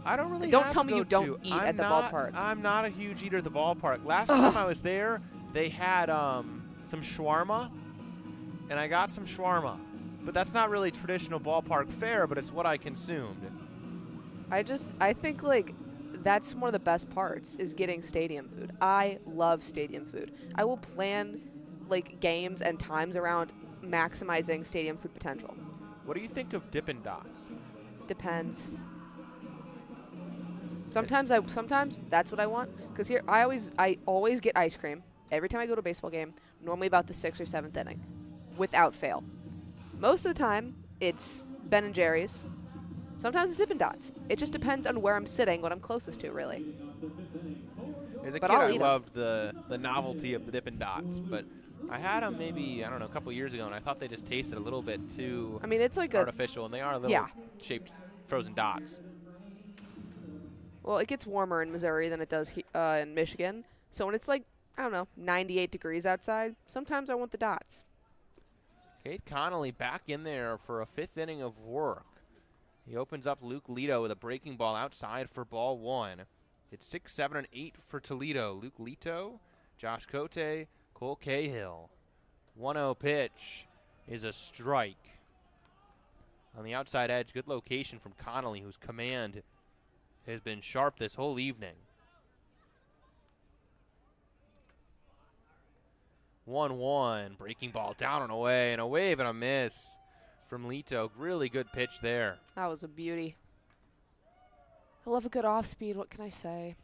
I don't really. Don't tell me you don't eat at the ballpark. I'm not a huge eater at the ballpark. Last time I was there, they had some shawarma, and I got some shawarma. But that's not really traditional ballpark fare, but it's what I consumed. I think, like, that's one of the best parts is getting stadium food. I love stadium food. I will plan, like, games and times around maximizing stadium food potential. What do you think of Dippin' Dots? Depends. Sometimes that's what I want. Because here, I always get ice cream every time I go to a baseball game, normally about the 6th or 7th inning, without fail. Most of the time, it's Ben & Jerry's. Sometimes it's Dippin' Dots. It just depends on where I'm sitting, what I'm closest to, really. As a kid, I loved the novelty of the Dippin' Dots, but I had them maybe, I don't know, a couple years ago, and I thought they just tasted a little bit too it's like artificial, and they are little shaped frozen dots. Well, it gets warmer in Missouri than it does in Michigan. So when it's like, I don't know, 98 degrees outside, sometimes I want the dots. Kate Connolly back in there for a 5th inning of work. He opens up Luke Leto with a breaking ball outside for ball 1. It's 6, 7, and 8 for Toledo. Luke Leto, Josh Cote, Cole Cahill. 1-0 pitch is a strike. On the outside edge, good location from Connolly, whose command has been sharp this whole evening. 1-1, breaking ball down and away, and a wave and a miss from Leto. Really good pitch there. That was a beauty. I love a good off-speed, what can I say?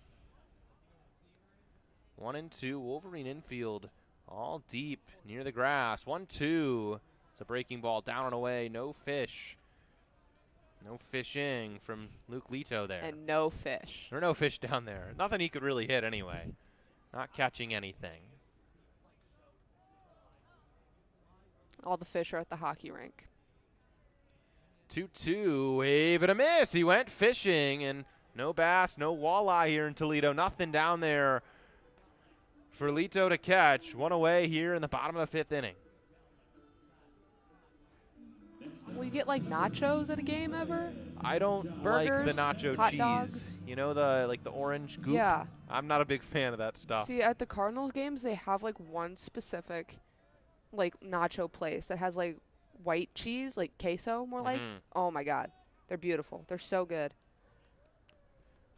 1-2, Wolverine infield, all deep near the grass. 1-2, it's a breaking ball down and away, no fish. No fishing from Luke Leto there. And no fish. There are no fish down there. Nothing he could really hit anyway. Not catching anything. All the fish are at the hockey rink. 2-2, wave and a miss. He went fishing, and no bass, no walleye here in Toledo. Nothing down there for Leto to catch. One away here in the bottom of the 5th inning. Will you get, like, nachos at a game ever? I don't Burgers, like the nacho hot cheese. dogs. You know, the orange goop? Yeah. I'm not a big fan of that stuff. See, at the Cardinals games, they have, like, one specific, like, nacho place that has, like, white cheese, like queso, more like. Oh, my God. They're beautiful. They're so good.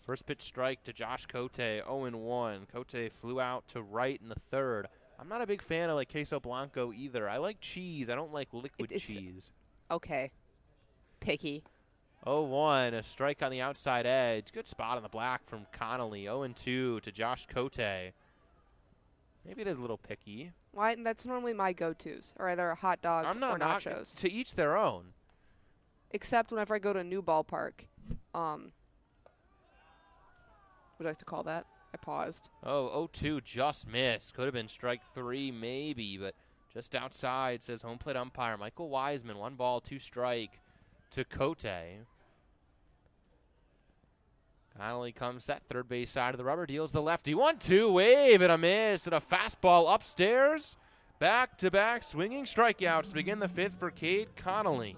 First pitch strike to Josh Cote, 0-1. Cote flew out to right in the third. I'm not a big fan of like queso blanco either. I like cheese. I don't like liquid cheese. Okay. Picky. 0-1, a strike on the outside edge. Good spot on the black from Connolly. 0-2 to Josh Cote. Maybe it is a little picky. Why? That's normally my go-tos, or either a hot dog or nachos. To each their own. Except whenever I go to a new ballpark. What would I like to call that? I paused. Oh, 0-2 just missed. Could have been strike 3 maybe, but just outside, says home plate umpire Michael Wiseman. 1 ball, 2 strike to Cote. Connolly comes set, third base side of the rubber, deals the lefty. 1-2, wave and a miss, and a fastball upstairs. Back-to-back swinging strikeouts to begin the 5th for Cade Connolly.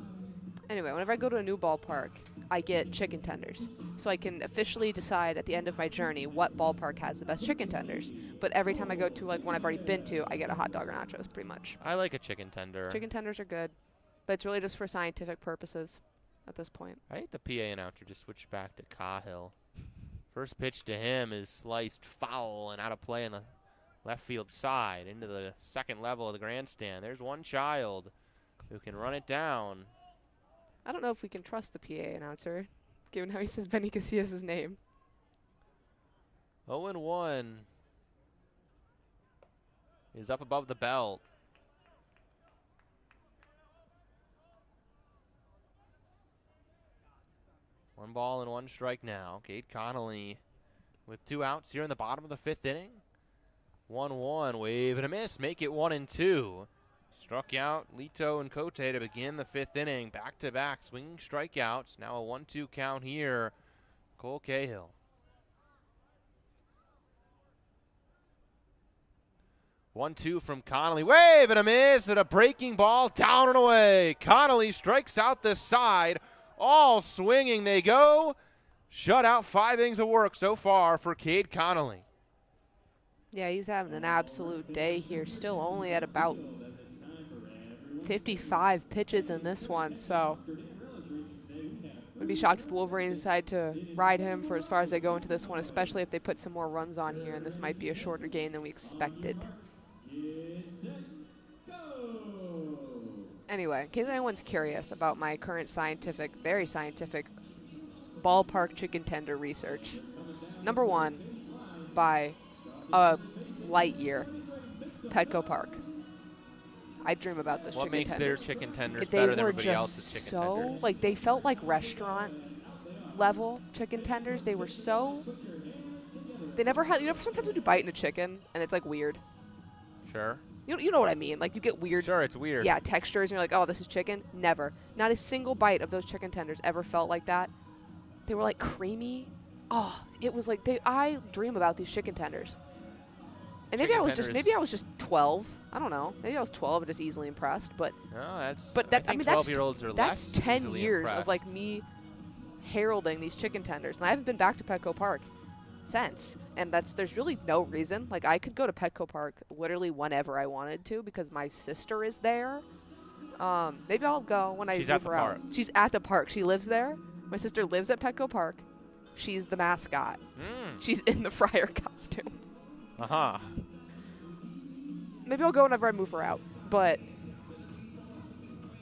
Anyway, whenever I go to a new ballpark, I get chicken tenders. So I can officially decide at the end of my journey what ballpark has the best chicken tenders. But every time I go to like one I've already been to, I get a hot dog or nachos pretty much. I like a chicken tender. Chicken tenders are good, but it's really just for scientific purposes at this point. I think the PA announcer just switched back to Cahill. First pitch to him is sliced foul and out of play on the left field side into the second level of the grandstand. There's one child who can run it down. I don't know if we can trust the PA announcer, given how he says Benny Casillas' name. 0-1 is up above the belt. One ball and 1 strike now. Cade Connolly with 2 outs here in the bottom of the 5th inning. 1-1, wave and a miss, make it 1-2. Struck out Lito and Cote to begin the 5th inning. Back-to-back swinging strikeouts. Now a 1-2 count here. Cole Cahill. 1-2 from Connolly. Wave and a miss and a breaking ball down and away. Connolly strikes out the side. All swinging they go. Shutout, 5 innings of work so far for Cade Connolly. Yeah, he's having an absolute day here. Still only at about 55 pitches in this one, so I'd be shocked if the Wolverines decide to ride him for as far as they go into this one, especially if they put some more runs on here, and this might be a shorter game than we expected. Anyway, in case anyone's curious about my current scientific, very scientific, ballpark chicken tender research, number 1, by a light year, Petco Park. I dream about those chicken tenders. What makes their chicken tenders better than everybody else's chicken tenders? Like, they felt like restaurant level chicken tenders. They were so, they never had, sometimes you bite in a chicken and it's like weird. Sure. You know what I mean? Like, you get weird. Sure, it's weird. Yeah, textures, and you're like, oh, this is chicken. Never. Not a single bite of those chicken tenders ever felt like that. They were like creamy. Oh, it was like, I dream about these chicken tenders. And maybe I was just 12. I don't know. Maybe I was 12 and just easily impressed. But no, I think 12-year-olds are less that's 10 easily years impressed. of like me heralding these chicken tenders, and I haven't been back to Petco Park since. And there's really no reason. Like, I could go to Petco Park literally whenever I wanted to because my sister is there. Maybe I'll go when I move her out. She's at the park. She lives there. My sister lives at Petco Park. She's the mascot. She's in the Friar costume. Uh-huh. Maybe I'll go whenever I move her out. But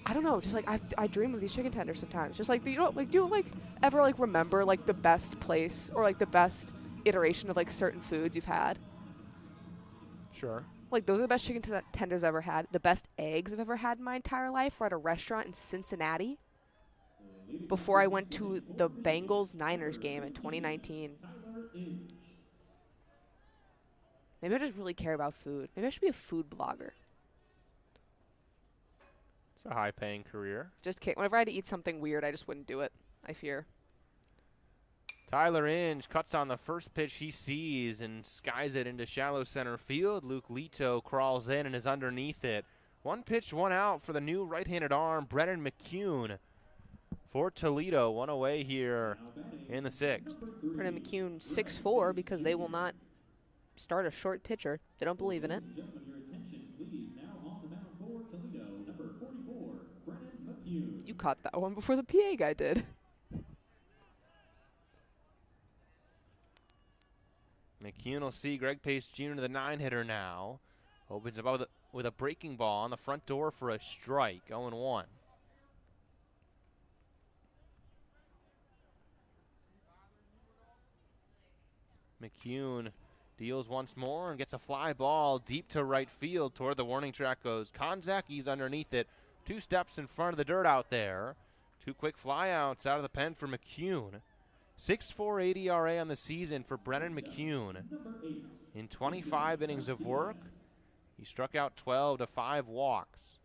I don't know. Just like I dream of these chicken tenders sometimes. Just like, do you ever like remember like the best place or like the best iteration of like certain foods you've had? Sure. Like, those are the best chicken tenders I've ever had. The best eggs I've ever had in my entire life were at a restaurant in Cincinnati before I went to the Bengals-Niners game in 2019. Maybe I just really care about food. Maybe I should be a food blogger. It's a high-paying career. Just kidding. Whenever I had to eat something weird, I just wouldn't do it, I fear. Tyler Inge cuts on the first pitch he sees and skies it into shallow center field. Luke Lito crawls in and is underneath it. 1 pitch, 1 out for the new right-handed arm, Brennan McCune. For Toledo, 1 away here in the 6th. Brennan McCune 6'4" because they will not start a short pitcher. They don't believe in it. You caught that one before the PA guy did. McCune will see Greg Pace Jr., the 9-hitter now. Opens up with a breaking ball on the front door for a strike, 0-1. McCune deals once more and gets a fly ball deep to right field. Toward the warning track goes Konzacki's underneath it. 2 steps in front of the dirt out there. 2 quick flyouts out of the pen for McCune. 6.48 ERA on the season for Brennan McCune. In 25 innings of work, he struck out 12 to 5 walks.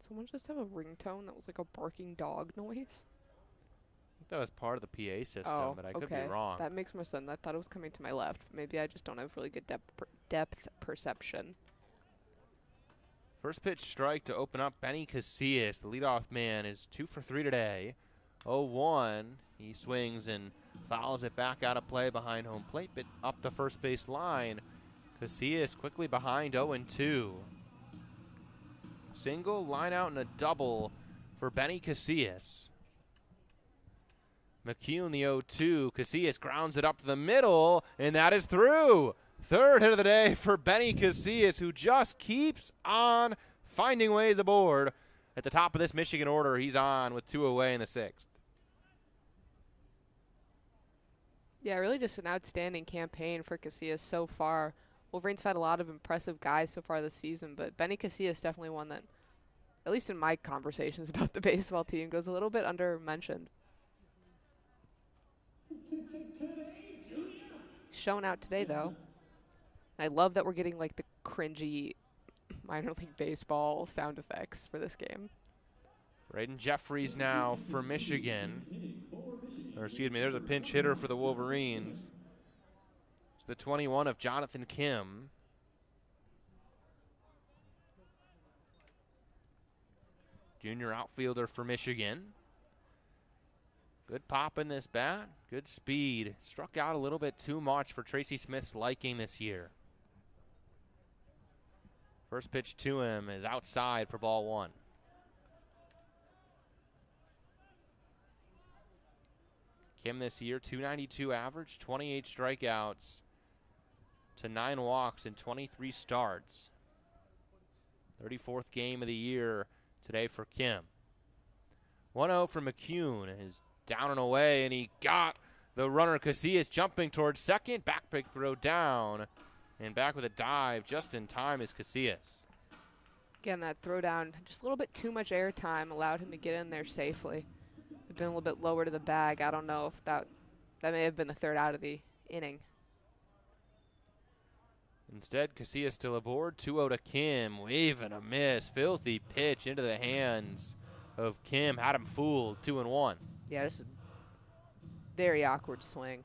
Someone just have a ringtone that was like a barking dog noise? I think that was part of the PA system, but I could be wrong. That makes more sense. I thought it was coming to my left. Maybe I just don't have really good depth perception. First pitch strike to open up Benny Casillas. The leadoff man is 2 for 3 today. 0-1. He swings and fouls it back out of play behind home plate, but up the first base line. Casillas quickly behind 0-2. Single, line out, and a double for Benny Casillas. McCune the 0-2. Casillas grounds it up to the middle, and that is through. Third hit of the day for Benny Casillas, who just keeps on finding ways aboard. At the top of this Michigan order, he's on with 2 away in the 6th. Yeah, really just an outstanding campaign for Casillas so far. Wolverines have had a lot of impressive guys so far this season, but Benny Casillas definitely one that, at least in my conversations about the baseball team, goes a little bit under-mentioned. Shown out today, though. I love that we're getting like the cringy minor league baseball sound effects for this game. Braden Jeffries now for Michigan. Or excuse me, there's a pinch hitter for the Wolverines. It's the 21 of Jonathan Kim. Junior outfielder for Michigan. Good pop in this bat, good speed. Struck out a little bit too much for Tracy Smith's liking this year. First pitch to him is outside for ball 1. Kim this year, .292 average, 28 strikeouts to 9 walks in 23 starts. 34th game of the year today for Kim. 1-0 for McCune is down and away, and he got the runner Casillas jumping towards second. Back pick throw down, and back with a dive just in time is Casillas. Again, that throw down, just a little bit too much air time allowed him to get in there safely. It's been a little bit lower to the bag. I don't know if that may have been the third out of the inning. Instead, Casillas still aboard. 2-0 to Kim. Wave and a miss. Filthy pitch into the hands of Kim. Had him fooled. 2-1. Yeah, just a very awkward swing.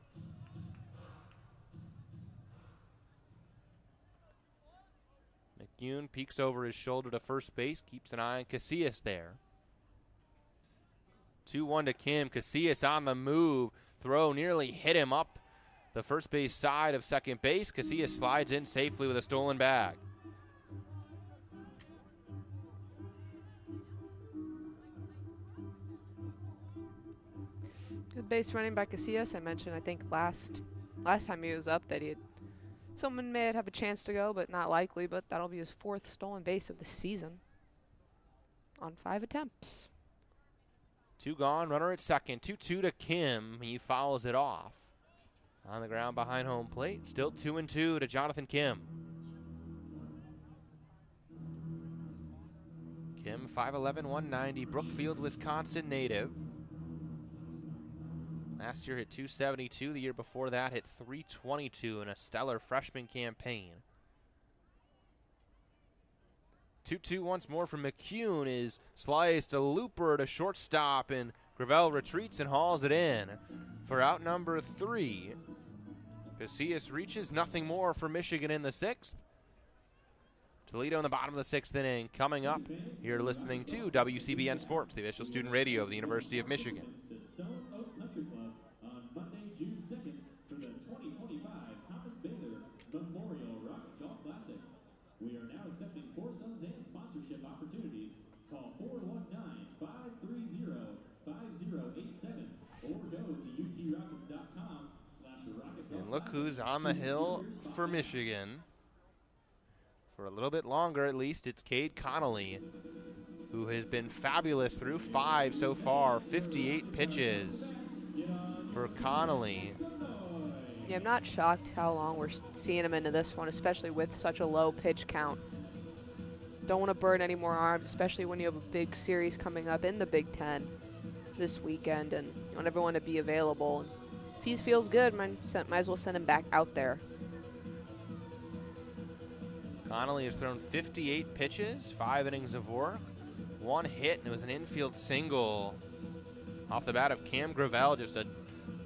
McCune peeks over his shoulder to first base. Keeps an eye on Casillas there. 2-1 to Kim. Casillas on the move. Throw nearly hit him up the first base side of second base. Casillas slides in safely with a stolen bag. Good base running by Casillas. I mentioned, I think, last time he was up that someone may have a chance to go, but not likely. But that'll be his 4th stolen base of the season on 5 attempts. 2 gone, runner at second. 2-2 to Kim. He fouls it off. On the ground behind home plate. Still 2-2 to Jonathan Kim. Kim, 5'11", 190, Brookfield, Wisconsin native. Last year hit .272. The year before that hit .322 in a stellar freshman campaign. 2-2 once more from McCune is sliced, a looper to shortstop, and Gravel retreats and hauls it in for out number 3. Casillas reaches, nothing more for Michigan in the 6th. Toledo in the bottom of the 6th inning. Coming up, you're listening to WCBN Sports, the official student radio of the University of Michigan. On Monday, June 2nd, for the 2025 Thomas Baylor Memorial Rocket Golf Classic. We are now accepting foursomes and sponsorship opportunities. Call or go to utrockets.com/rocket. And look who's on the hill for Michigan. For a little bit longer, at least, it's Cade Connolly, who has been fabulous through 5 so far. 58 pitches for Connolly. Yeah, I'm not shocked how long we're seeing him into this one, especially with such a low pitch count. Don't want to burn any more arms, especially when you have a big series coming up in the Big Ten this weekend, and you want everyone to be available. If he feels good, might as well send him back out there. Connolly has thrown 58 pitches, 5 innings of work, 1 hit, and it was an infield single off the bat of Cam Gravel, just a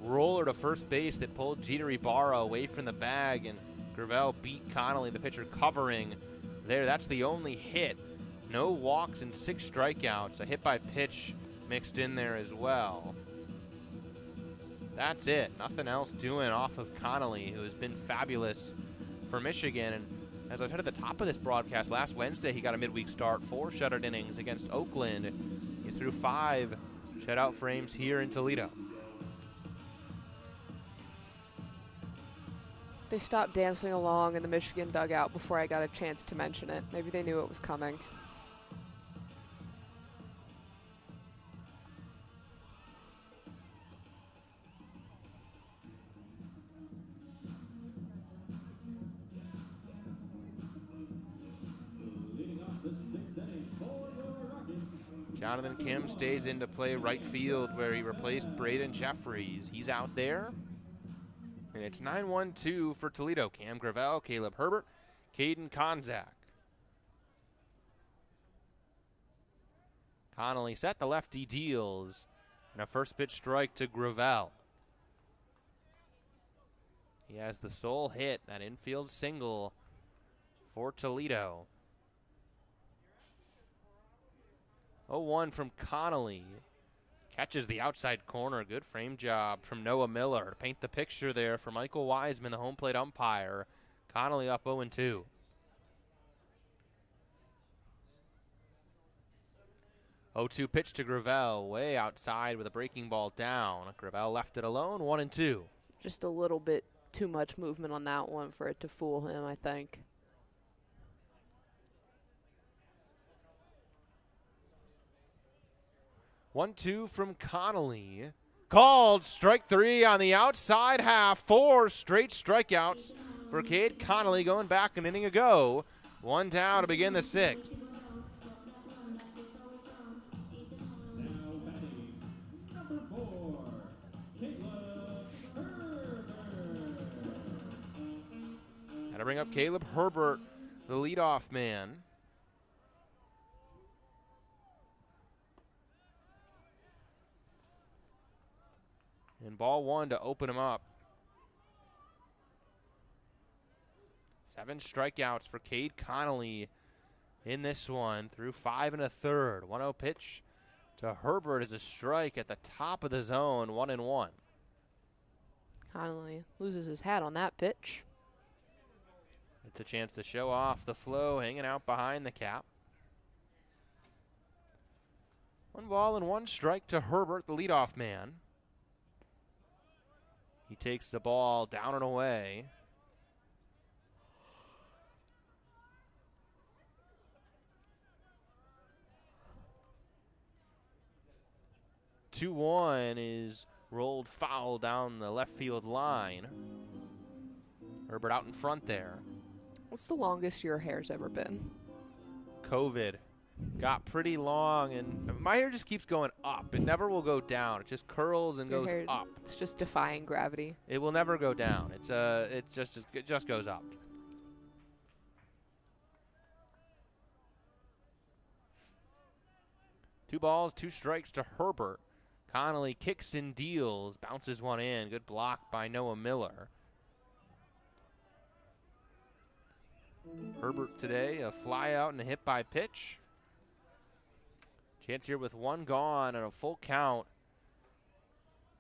roller to first base that pulled Jeter Ibarra away from the bag, and Gravel beat Connolly, the pitcher covering there. That's the only hit. No walks and 6 strikeouts. A hit by pitch mixed in there as well. That's it. Nothing else doing off of Connolly, who has been fabulous for Michigan. And as I said at the top of this broadcast, last Wednesday he got a midweek start, 4 shutout innings against Oakland. He's through 5 shutout frames here in Toledo. They stopped dancing along in the Michigan dugout before I got a chance to mention it. Maybe they knew it was coming. Jonathan Kim stays in to play right field where he replaced Braden Jeffries. He's out there. And it's 9-1-2 for Toledo. Cam Gravel, Caleb Herbert, Caden Konzak. Connolly set, the lefty deals. And a first pitch strike to Gravel. He has the sole hit, that infield single for Toledo. 0-1 from Connolly. Catches the outside corner. Good frame job from Noah Miller to paint the picture there for Michael Wiseman, the home plate umpire. Connolly up 0-2. 0-2 pitch to Gravel, way outside with a breaking ball down. Gravel left it alone, 1-2. Just a little bit too much movement on that one for it to fool him, I think. 1-2 from Connolly. Called strike 3 on the outside half. 4 straight strikeouts for Cade Connolly going back an inning ago. 1 down to begin the 6th. Now batting, number 4, Caleb Herbert. Got to bring up Caleb Herbert, the leadoff man. And ball 1 to open him up. 7 strikeouts for Cade Connolly in this one through 5 1/3. 1-0 pitch to Herbert is a strike at the top of the zone, 1-1. Connolly loses his hat on that pitch. It's a chance to show off the flow hanging out behind the cap. 1 ball and 1 strike to Herbert, the leadoff man. He takes the ball down and away. Two-1 is rolled foul down the left field line. Herbert out in front there. What's the longest your hair's ever been? COVID. Got pretty long, and my hair just keeps going up. It never will go down. It just curls and Your goes hair, up. It's just defying gravity. It will never go down. It just goes up. Two balls, 2 strikes to Herbert. Connolly kicks and deals, bounces one in. Good block by Noah Miller. Herbert today, a fly out and a hit by pitch. Chance here with 1 gone and a full count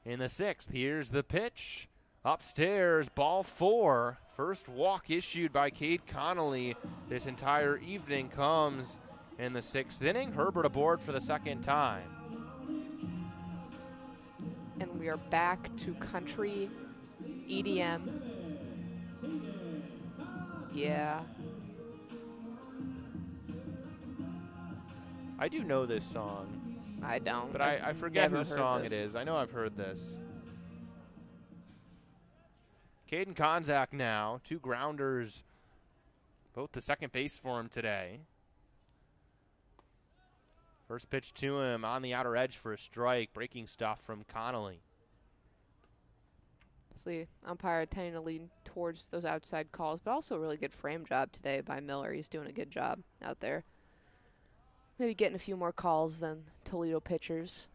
in the 6th. Here's the pitch. Upstairs, ball 4. First walk issued by Cade Connolly this entire evening comes in the 6th inning. Herbert aboard for the 2nd time. We are back to country EDM. Yeah. I do know this song, I don't. but I forget never whose heard song this. it is. I know I've heard this. Caden Konzak now, 2 grounders, both to second base for him today. First pitch to him on the outer edge for a strike, breaking stuff from Connolly. Obviously, umpire tending to lean towards those outside calls, but also a really good frame job today by Miller. He's doing a good job out there. Maybe getting a few more calls than Toledo pitchers.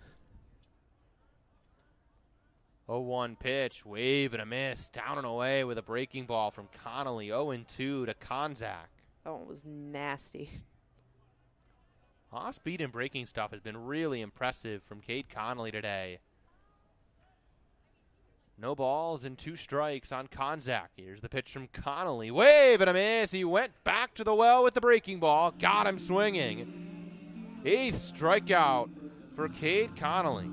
0-1 pitch, wave and a miss, down and away with a breaking ball from Connolly. 0-2 to Konzak. That one was nasty. Off speed and breaking stuff has been really impressive from Cade Connolly today. No balls and 2 strikes on Konzak. Here's the pitch from Connolly. Wave and a miss. He went back to the well with the breaking ball. Got him swinging. 8th strikeout for Cade Connolly.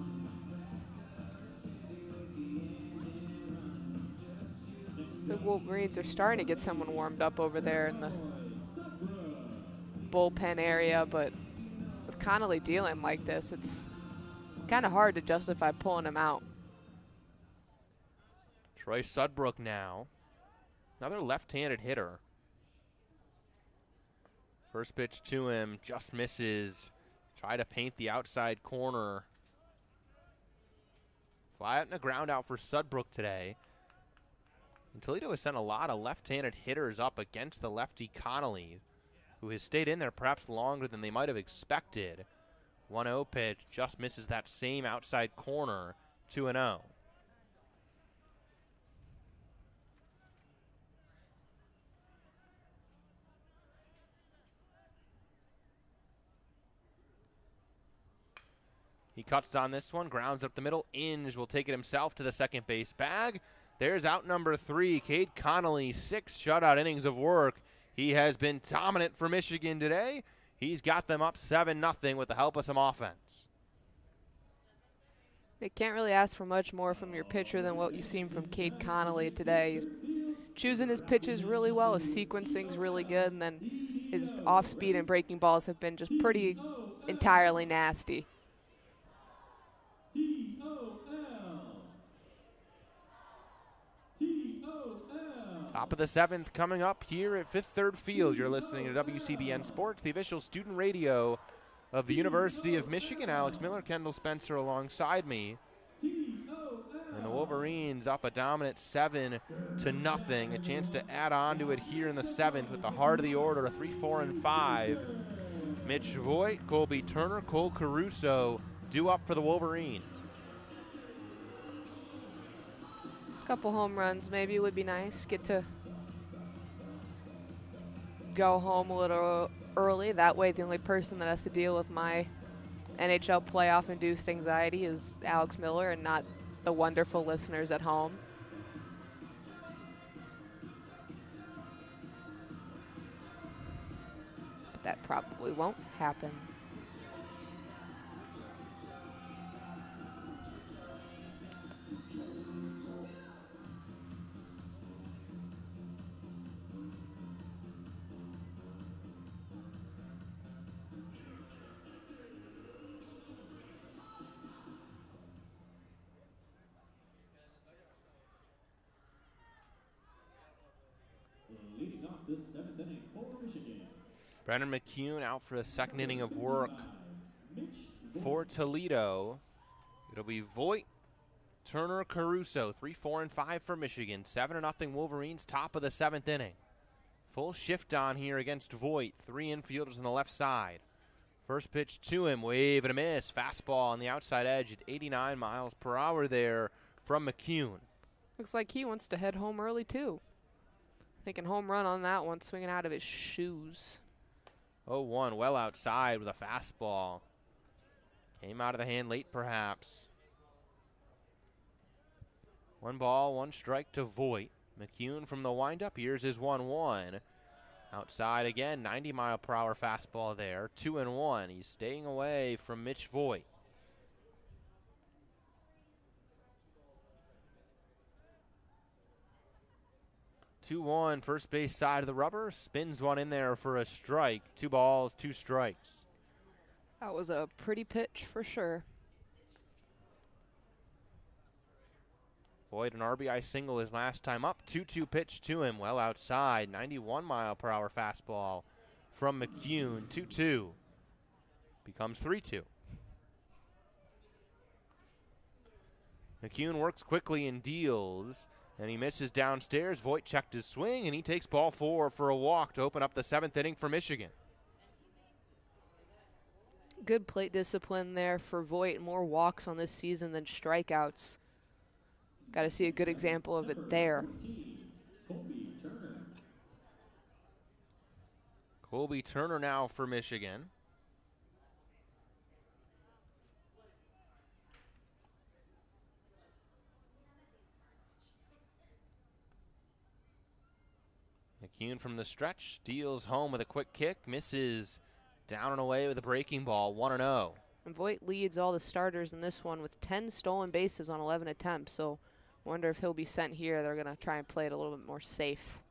The Wolverines are starting to get someone warmed up over there in the bullpen area, but with Connolly dealing like this, it's kind of hard to justify pulling him out. Troy Sudbrook now. Another left-handed hitter. First pitch to him, just misses. Try to paint the outside corner. Fly out and a ground out for Sudbrook today. And Toledo has sent a lot of left-handed hitters up against the lefty Connolly, who has stayed in there perhaps longer than they might have expected. 1-0 pitch, just misses that same outside corner. 2-0. He cuts on this one, grounds up the middle. Inge will take it himself to the second base bag. There's out number 3, Cade Connolly, 6 shutout innings of work. He has been dominant for Michigan today. He's got them up 7-0 with the help of some offense. They can't really ask for much more from your pitcher than what you've seen from Cade Connolly today. He's choosing his pitches really well. His sequencing's really good, and then his off-speed and breaking balls have been just pretty entirely nasty. Top of the 7th coming up here at Fifth Third Field. You're listening to WCBN Sports, the official student radio of the University of Michigan. Alex Miller, Kendall Spencer alongside me. And the Wolverines up a dominant 7-0. A chance to add on to it here in the 7th with the heart of the order, a 3, 4, and 5. Mitch Voigt, Colby Turner, Cole Caruso due up for the Wolverines. Couple home runs maybe would be nice. Get to go home a little early. That way the only person that has to deal with my NHL playoff-induced anxiety is Alex Miller and not the wonderful listeners at home. But that probably won't happen. Leading off this 7th inning for Michigan. Brennan McCune out for a second inning of work for Toledo. It'll be Voigt, Turner, Caruso, 3, 4, and 5 for Michigan. 7-0 Wolverines, top of the 7th inning. Full shift on here against Voigt. 3 infielders on the left side. First pitch to him, wave and a miss. Fastball on the outside edge at 89 miles per hour there from McCune. Looks like he wants to head home early too. Thinking home run on that one, swinging out of his shoes. 0-1, well outside with a fastball. Came out of the hand late perhaps. 1 ball, 1 strike to Voigt. McCune from the windup. Here's his 1-1. Outside again, 90-mile-per-hour fastball there. 2-1. He's staying away from Mitch Voigt. 2-1, first base side of the rubber. Spins one in there for a strike. 2 balls, 2 strikes. That was a pretty pitch for sure. Voigt an RBI single his last time up. 2-2 pitch to him, well outside. 91-mile-per-hour fastball from McCune. 2-2. Becomes 3-2. McCune works quickly and deals, and he misses downstairs. Voigt checked his swing, and he takes ball 4 for a walk to open up the 7th inning for Michigan. Good plate discipline there for Voigt. More walks on this season than strikeouts. Got to see a good example of it there. Colby Turner now for Michigan. McCune from the stretch, steals home with a quick kick, misses down and away with a breaking ball, 1-0. And Voigt leads all the starters in this one with 10 stolen bases on 11 attempts, so wonder if he'll be sent here. They're going to try and play it a little bit more safe.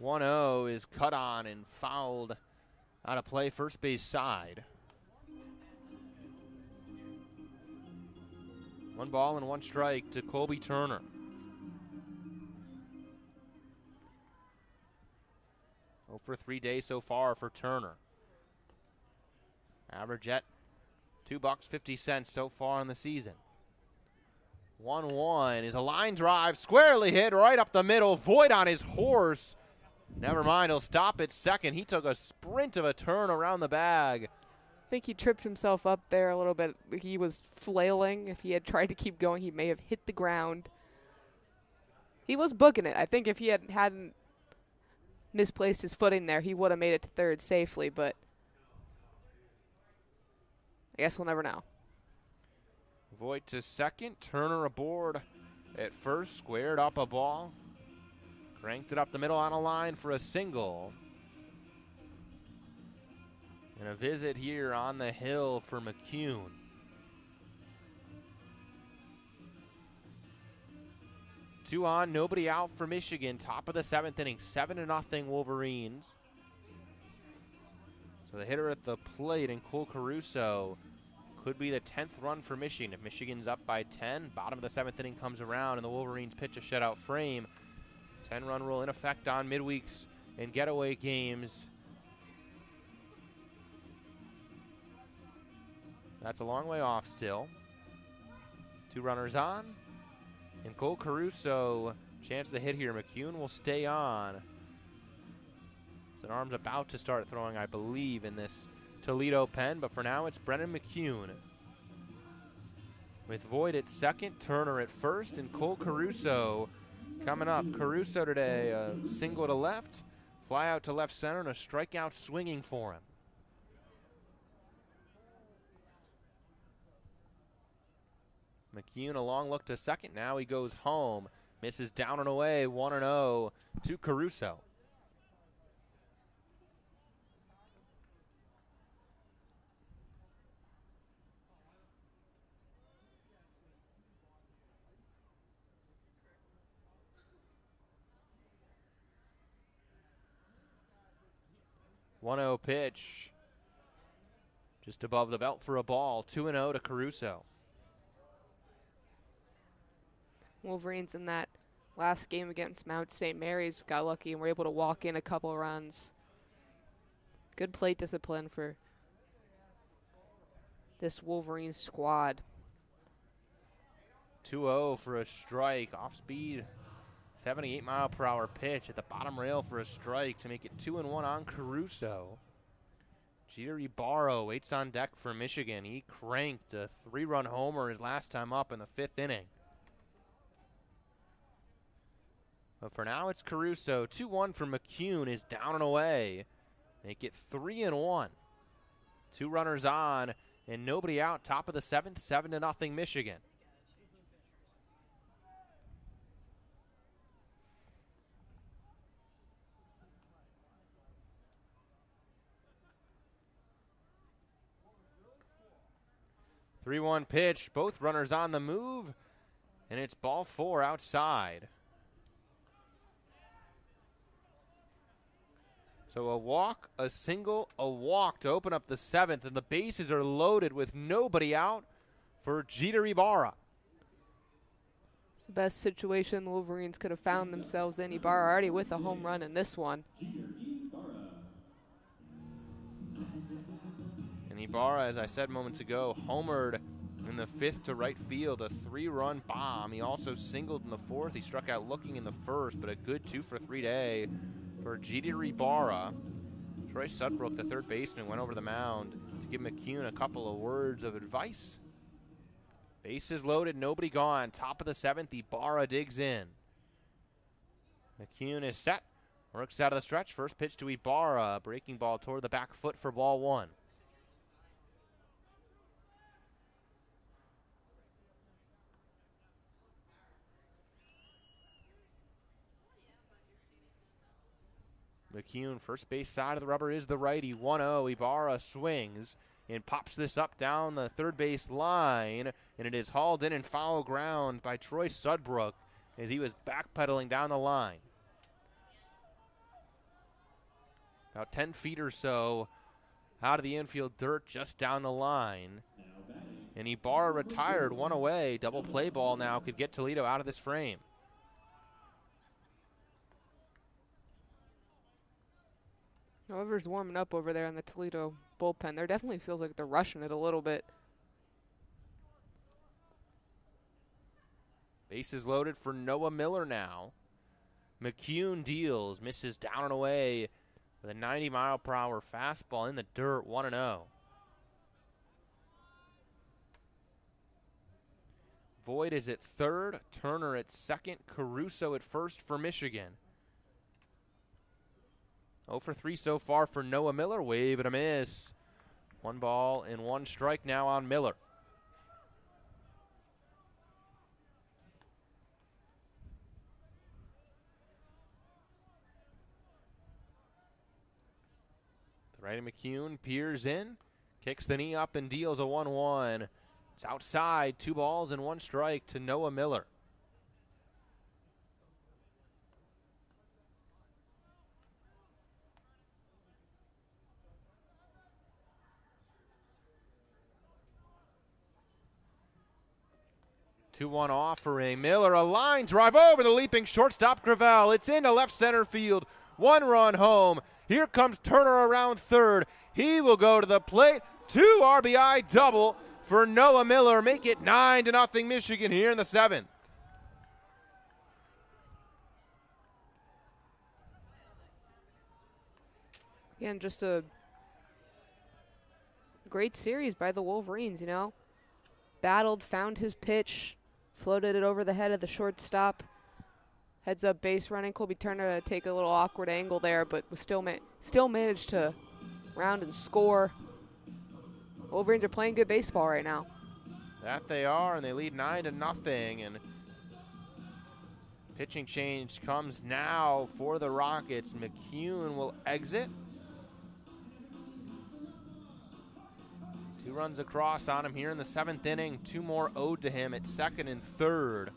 "1-0 is cut on and fouled out of play first base side. 1 ball and 1 strike to Colby Turner. For 3 days so far for Turner. Average at $2.50 so far in the season. 1-1 is a line drive, squarely hit right up the middle. Voigt on his horse. Never mind, he'll stop at second. He took a sprint of a turn around the bag. I think he tripped himself up there a little bit. He was flailing. If he had tried to keep going, he may have hit the ground. He was booking it. I think if he hadn't misplaced his footing there, he would have made it to third safely, but I guess we'll never know. Voigt to second, Turner aboard at first, squared up a ball, cranked it up the middle on a line for a single. And a visit here on the hill for McCune. Two on, nobody out for Michigan. Top of the 7th inning, 7-0 Wolverines. So the hitter at the plate, and Cole Caruso, could be the 10th run for Michigan. If Michigan's up by 10, bottom of the 7th inning comes around, and the Wolverines pitch a shutout frame. 10-run rule in effect on midweeks and getaway games. That's a long way off still. 2 runners on. And Cole Caruso, chance to hit here. McCune will stay on. His arm's about to start throwing, I believe, in this Toledo pen, but for now it's Brennan McCune. With Voigt at second, Turner at first, and Cole Caruso coming up. Caruso today, a single to left, fly out to left center, and a strikeout swinging for him. McCune a long look to second. Now he goes home. Misses down and away. 1-0 to Caruso. Pitch. Just above the belt for a ball. 2-0 to Caruso. Wolverines in that last game against Mount St. Mary's got lucky and were able to walk in a couple runs. Good plate discipline for this Wolverines squad. 2-0 for a strike. Off speed. 78-mile-per-hour pitch at the bottom rail for a strike to make it 2-1 on Caruso. Jeter Ibarro waits on deck for Michigan. He cranked a 3-run homer his last time up in the 5th inning. But for now, it's Caruso. 2-1 for McCune is down and away. Make it 3-1. 2 runners on and nobody out. Top of the 7th, 7-0 Michigan. 3-1 pitch, both runners on the move, and it's ball 4 outside. So a walk, a single, a walk to open up the 7th, and the bases are loaded with nobody out for Jeter Ibarra. It's the best situation the Wolverines could have found themselves in. Ibarra already with a home run in this one. And Ibarra, as I said moments ago, homered in the 5th to right field, a 3-run bomb. He also singled in the 4th. He struck out looking in the 1st, but a good 2-for-3 day for Jeter Ibarra. Troy Sudbrook, the third baseman, went over the mound to give McCune a couple of words of advice. Bases loaded, nobody gone. Top of the 7th, Ibarra digs in. McCune is set, works out of the stretch. First pitch to Ibarra, breaking ball toward the back foot for ball 1. McCune, first base side of the rubber is the righty. 1-0. Ibarra swings and pops this up down the third base line, and it is hauled in and foul ground by Troy Sudbrook as he was backpedaling down the line. About 10 feet or so out of the infield dirt just down the line. And Ibarra retired, 1 away. Double play ball now could get Toledo out of this frame. Whoever's warming up over there in the Toledo bullpen, there definitely feels like they're rushing it a little bit. Bases loaded for Noah Miller now. McCune deals, misses down and away with a 90-mile-per-hour fastball in the dirt, 1-0. Voigt is at third, Turner at second, Caruso at first for Michigan. 0 for 3 so far for Noah Miller. Wave and a miss. 1 ball and 1 strike now on Miller. The righty McCune peers in, kicks the knee up and deals a 1-1. It's outside, 2 balls and 1 strike to Noah Miller. Two-one offering. Miller, a line drive over the leaping shortstop Gravel. It's into left center field. 1 run home. Here comes Turner around third. He will go to the plate. 2 RBI double for Noah Miller. Make it 9-0 Michigan here in the 7th. Again, just a great series by the Wolverines, you know. Battled, found his pitch, floated it over the head of the shortstop. Heads up base running. Colby Turner to take a little awkward angle there, but was still managed to round and score. Wolverines are playing good baseball right now. That they are, and they lead 9-0. And pitching change comes now for the Rockets. McCune will exit. 2 runs across on him here in the 7th inning. 2 more owed to him at second and third.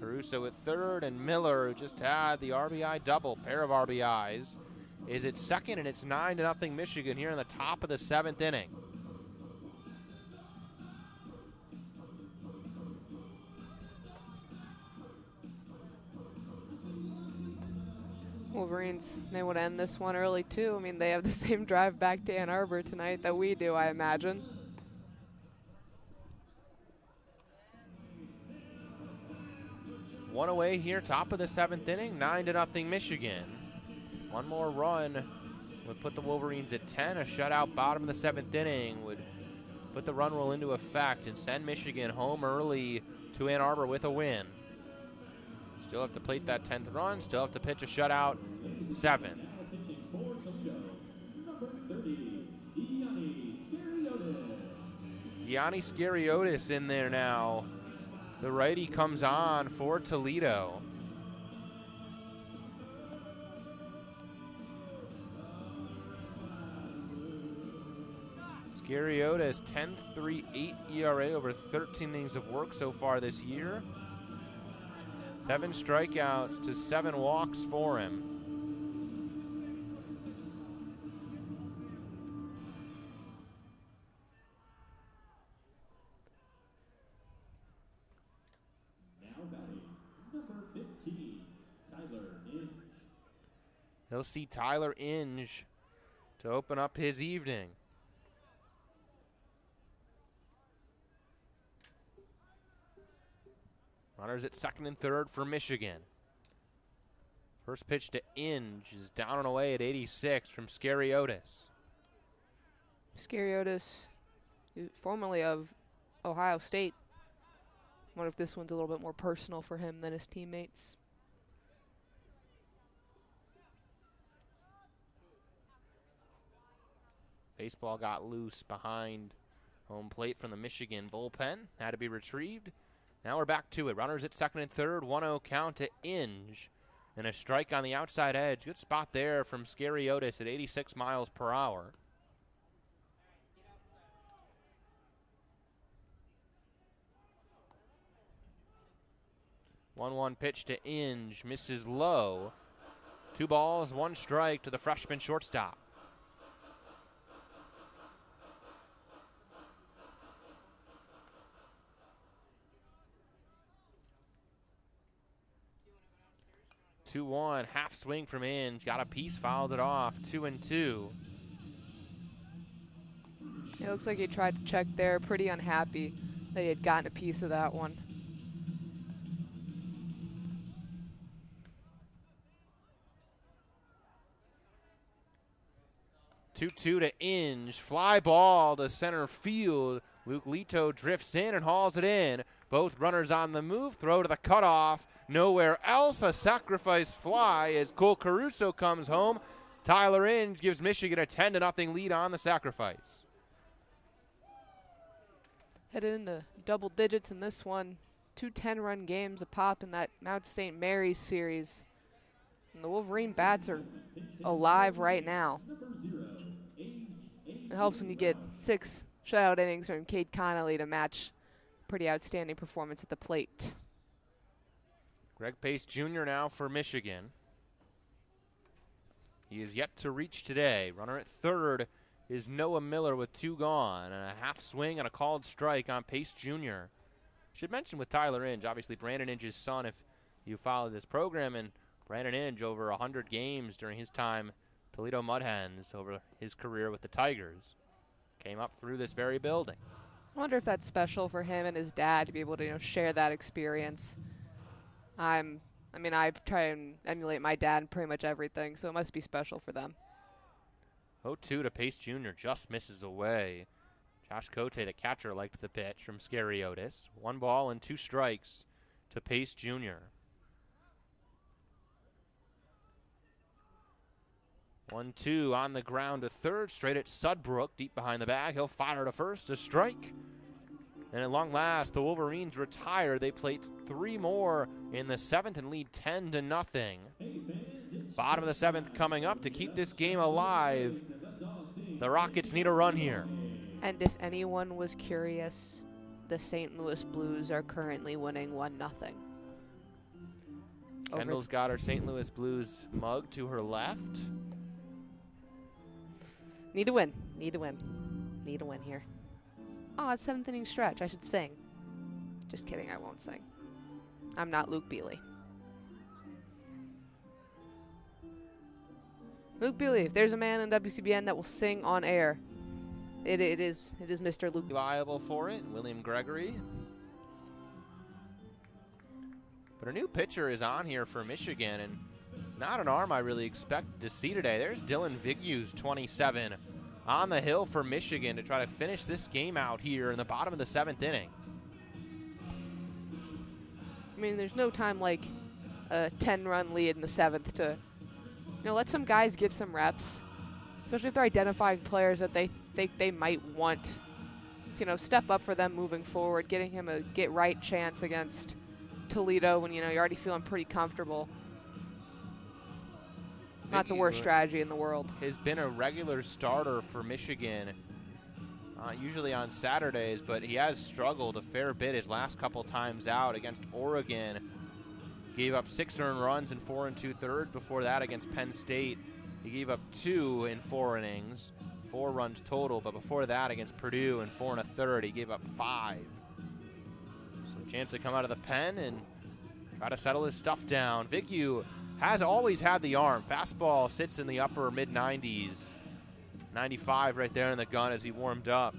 Caruso at third, and Miller, who just had the RBI double, pair of RBIs, is at second, and it's 9-0 Michigan here in the top of the 7th inning. Wolverines may want to end this one early, too. I mean, they have the same drive back to Ann Arbor tonight that we do, I imagine. One away here, top of the 7th inning, 9-0 Michigan. 1 more run would put the Wolverines at 10. A shutout bottom of the 7th inning would put the run rule into effect and send Michigan home early to Ann Arbor with a win. Still have to plate that 10th run, still have to pitch a shutout 7th. Gianni Scariotis in there now. The righty comes on for Toledo. Scariotis, 10.38 ERA over 13 innings of work so far this year. 7 strikeouts to 7 walks for him. Now batting, number 15, Tyler Inge. He'll see Tyler Inge to open up his evening. Runners at second and third for Michigan. First pitch to Inge is down and away at 86 from Scariotis. Scariotis, formerly of Ohio State. What if this one's a little bit more personal for him than his teammates? Baseball got loose behind home plate from the Michigan bullpen. Had to be retrieved. Now we're back to it. Runners at second and third. 1-0 count to Inge. And a strike on the outside edge. Good spot there from Scariotis at 86 miles per hour. One pitch to Inge. Misses low. 2 balls, 1 strike to the freshman shortstop. Two-one, half swing from Inge. Got a piece, fouled it off. 2-2. It looks like he tried to check there. Pretty unhappy that he had gotten a piece of that one. Two to Inge. Fly ball to center field. Luke Lito drifts in and hauls it in. Both runners on the move. Throw to the cutoff. Nowhere else. A sacrifice fly as Cole Caruso comes home. Tyler Inge gives Michigan a 10-0 lead on the sacrifice. Headed into double digits in this one. 2 10-run games a pop in that Mount St. Mary's series. And the Wolverine bats are alive right now. It helps when you get 6 shutout innings from Cade Connolly to match pretty outstanding performance at the plate. Greg Pace Jr. now for Michigan. He is yet to reach today. Runner at third is Noah Miller with 2 gone, and a half swing and a called strike on Pace Jr. Should mention with Tyler Inge, obviously Brandon Inge's son, if you follow this program, and Brandon Inge over 100 games during his time Toledo Mudhens over his career with the Tigers. Came up through this very building. I wonder if that's special for him and his dad to be able to, share that experience. I try and emulate my dad in pretty much everything, so it must be special for them. 0-2 to Pace Jr. just misses away. Josh Cote, the catcher, liked the pitch from Scariotis. 1 ball and 2 strikes to Pace Jr. 1-2 on the ground to third, straight at Sudbrook, deep behind the bag. He'll fire to first, a strike. And at long last, the Wolverines retire. They played 3 more in the 7th and lead 10-0. Bottom of the 7th coming up to keep this game alive. The Rockets need a run here. And if anyone was curious, the St. Louis Blues are currently winning 1-0. Kendall's got her St. Louis Blues mug to her left. Need to win. Need to win. Need to win here. Oh, it's 7th inning stretch. I should sing. Just kidding. I won't sing. I'm not Luke Bealey. Luke Bealey, if there's a man in WCBN that will sing on air, it is Mr. Luke. Reliable for it, William Gregory. But a new pitcher is on here for Michigan, and not an arm I really expect to see today. There's Dylan Vignews, 27, on the hill for Michigan to try to finish this game out here in the bottom of the 7th inning. I mean, there's no time like a 10-run lead in the 7th to, let some guys get some reps, especially if they're identifying players that they think they might want. Step up for them moving forward, getting him a get-right chance against Toledo when, you're already feeling pretty comfortable. Not the worst strategy in the world. Has been a regular starter for Michigan usually on Saturdays, but he has struggled a fair bit his last couple times out. Against Oregon, gave up 6 earned runs in 4 2/3. Before that, against Penn State, he gave up 2 in 4 innings, 4 runs total. But before that, against Purdue in 4 1/3, he gave up 5. So a chance to come out of the pen and try to settle his stuff down. Vignew has always had the arm. Fastball sits in the upper mid-90s. 95 right there in the gun as he warmed up.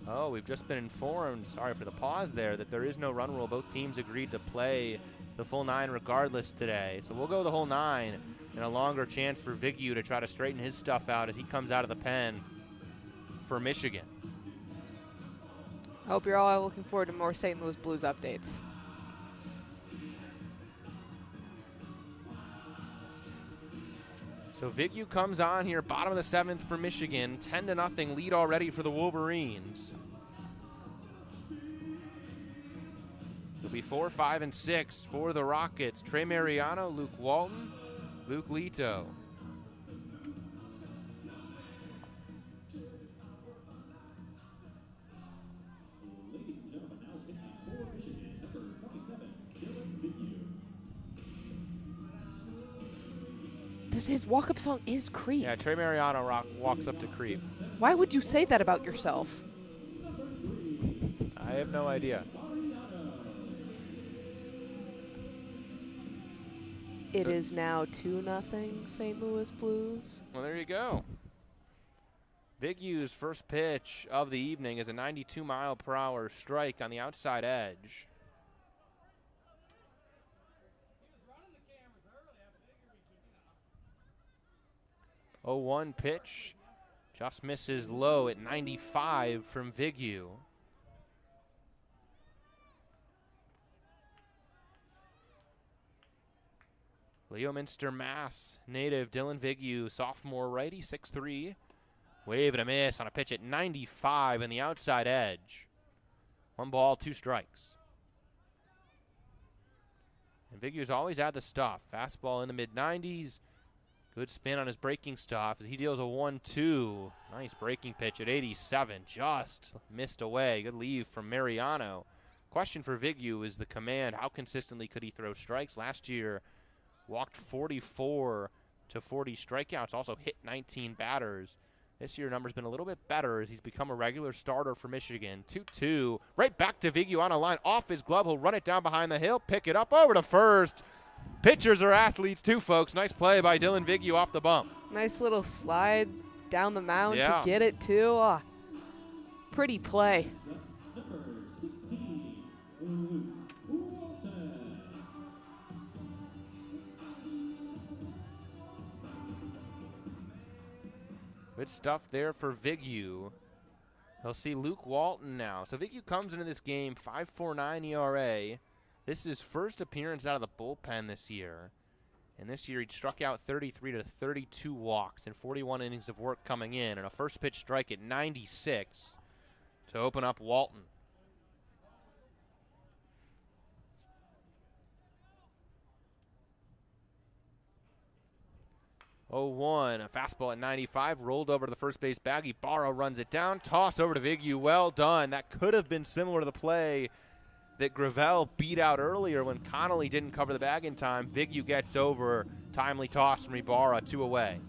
Oh, we've just been informed, sorry for the pause there, that there is no run rule. Both teams agreed to play the full 9 regardless today. So we'll go the whole 9 and a longer chance for Vignew to try to straighten his stuff out as he comes out of the pen for Michigan. I hope you're all looking forward to more St. Louis Blues updates. So Vignew comes on here, bottom of the 7th for Michigan. 10-0 lead already for the Wolverines. It'll be 4, 5, and 6 for the Rockets. Trey Mariano, Luke Walton, Luke Leto. His walk-up song is Creep. Yeah, Trey Mariano walks up to Creep. Why would you say that about yourself? I have no idea. It is now 2-0 St. Louis Blues. Well, there you go. Vignew's first pitch of the evening is a 92-mile-per-hour strike on the outside edge. Oh, 1 pitch. Just misses low at 95 from Vignew. Leominster, Mass. Native Dylan Vignew, sophomore righty, 6'3". Wave and a miss on a pitch at 95 in the outside edge. 1 ball, 2 strikes. And Vignew's always had the stuff. Fastball in the mid-90s. Good spin on his breaking stuff as he deals a 1-2. Nice breaking pitch at 87. Just missed away. Good leave from Mariano. Question for Vignew is the command. How consistently could he throw strikes? Last year, walked 44 to 40 strikeouts. Also hit 19 batters. This year, number's been a little bit better as he's become a regular starter for Michigan. 2-2. Right back to Vignew on a line. Off his glove. He'll run it down behind the hill. Pick it up over to first. Pitchers are athletes too, folks. Nice play by Dylan Vignew off the bump. Nice little slide down the mound Yeah. to get it, too. Oh, pretty play. Number 16, Luke Walton. Good stuff there for Vignew. He'll see Luke Walton now. So Vignew comes into this game 5.49 ERA. This is his first appearance out of the bullpen this year. And this year he struck out 33 to 32 walks in 41 innings of work coming in. And a first pitch strike at 96 to open up Walton. Oh, 1, a fastball at 95, rolled over to the first base bag. Ibarra runs it down, toss over to Vignew. Well done. That could have been similar to the play that Gravel beat out earlier when Connolly didn't cover the bag in time. Vignew gets over, timely toss from Ibarra, 2 away.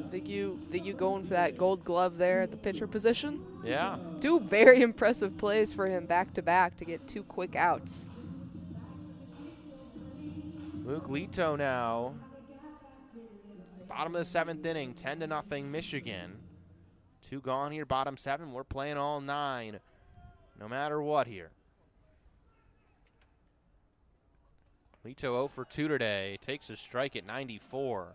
Vignew going for that gold glove there at the pitcher position. Yeah. 2 very impressive plays for him back-to-back to get 2 quick outs. Luke Leto now. Bottom of the 7th inning, 10-0 Michigan. 2 gone here, bottom 7. We're playing all 9. No matter what here. Leto 0 for 2 today. Takes a strike at 94.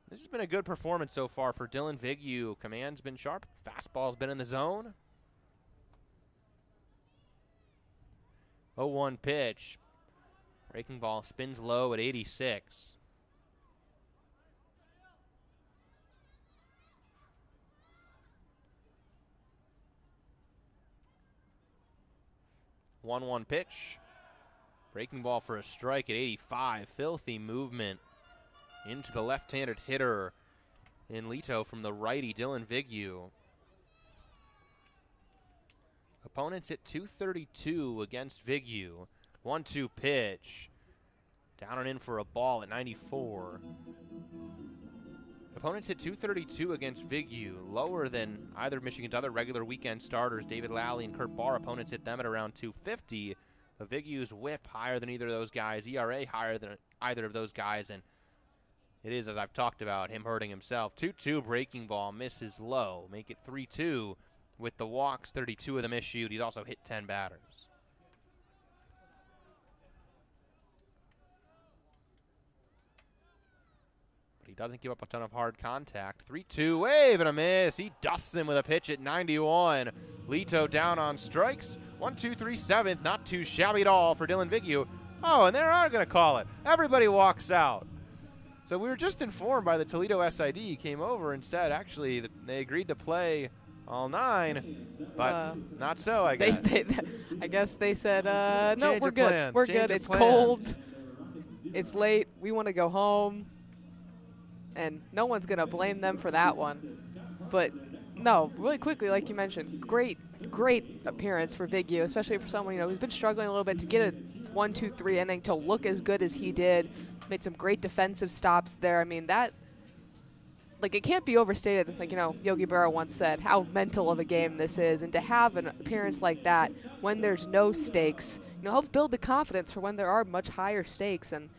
This has been a good performance so far for Dylan Vignew. Command's been sharp. Fastball's been in the zone. 0-1 pitch. Breaking ball spins low at 86. 1-1 pitch. Breaking ball for a strike at 85. Filthy movement into the left-handed hitter in Leto from the righty, Dylan Vigue. Opponents hit .232 against Vigue. 1-2 pitch. Down and in for a ball at 94. Opponents hit .232 against Vigue, lower than either of Michigan's other regular weekend starters, David Lally and Kurt Barr. Opponents hit them at around .250. But Vigue's whip higher than either of those guys, ERA higher than either of those guys, and it is, as I've talked about, him hurting himself. 2-2 breaking ball, misses low. Make it 3-2 with the walks, 32 of them issued. He's also hit 10 batters. But he doesn't give up a ton of hard contact. 3-2, wave and a miss. He dusts him with a pitch at 91. Leto down on strikes. 1-2-3 7th, not too shabby at all for Dylan Vigue. Oh, and they are going to call it. Everybody walks out. So we were just informed by the Toledo SID. He came over and said, actually, that they agreed to play all 9, but not so, I guess. I guess they said, no, Change we're of good. plans. We're Change good. of It's plans. cold. It's late. We want to go home. And no one's going to blame them for that one. But, no, really quickly, like you mentioned, great appearance for Vigue, especially for someone, who's been struggling a little bit to get a 1-2-3 inning to look as good as he did. Made some great defensive stops there. I mean, that, it can't be overstated. Yogi Berra once said, how mental of a game this is. And to have an appearance like that when there's no stakes, helps build the confidence for when there are much higher stakes. And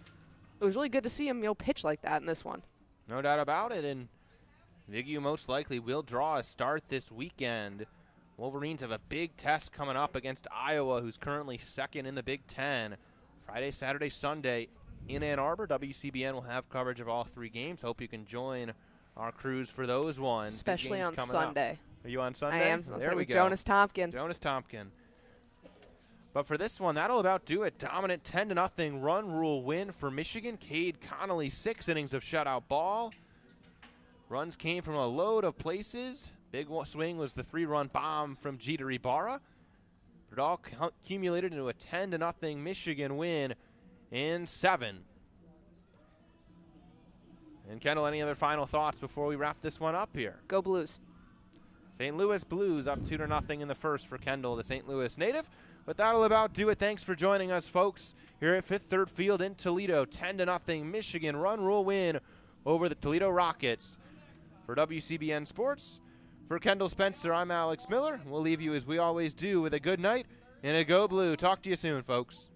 it was really good to see him, pitch like that in this one. No doubt about it. And Vigue most likely will draw a start this weekend. Wolverines have a big test coming up against Iowa, who's currently second in the Big Ten. Friday, Saturday, Sunday in Ann Arbor. WCBN will have coverage of all 3 games. Hope you can join our crews for those ones. Especially on Sunday. Are you on Sunday? I am. There we go. Jonas Tompkin. Jonas Tompkin. But for this one, that'll about do it. Dominant 10-0 run rule win for Michigan. Cade Connolly, 6 innings of shutout ball. Runs came from a load of places. Big swing was the 3-run bomb from Jeter Ibarra. It all accumulated into a 10-0 Michigan win in 7. And Kendall, any other final thoughts before we wrap this one up here? Go Blues. St. Louis Blues up 2-0 in the first for Kendall, the St. Louis native. But that'll about do it. Thanks for joining us, folks, here at Fifth Third Field in Toledo. 10-0 Michigan run rule win over the Toledo Rockets. For WCBN Sports, for Kendall Spencer, I'm Alex Miller. We'll leave you as we always do with a good night and a Go Blue. Talk to you soon, folks.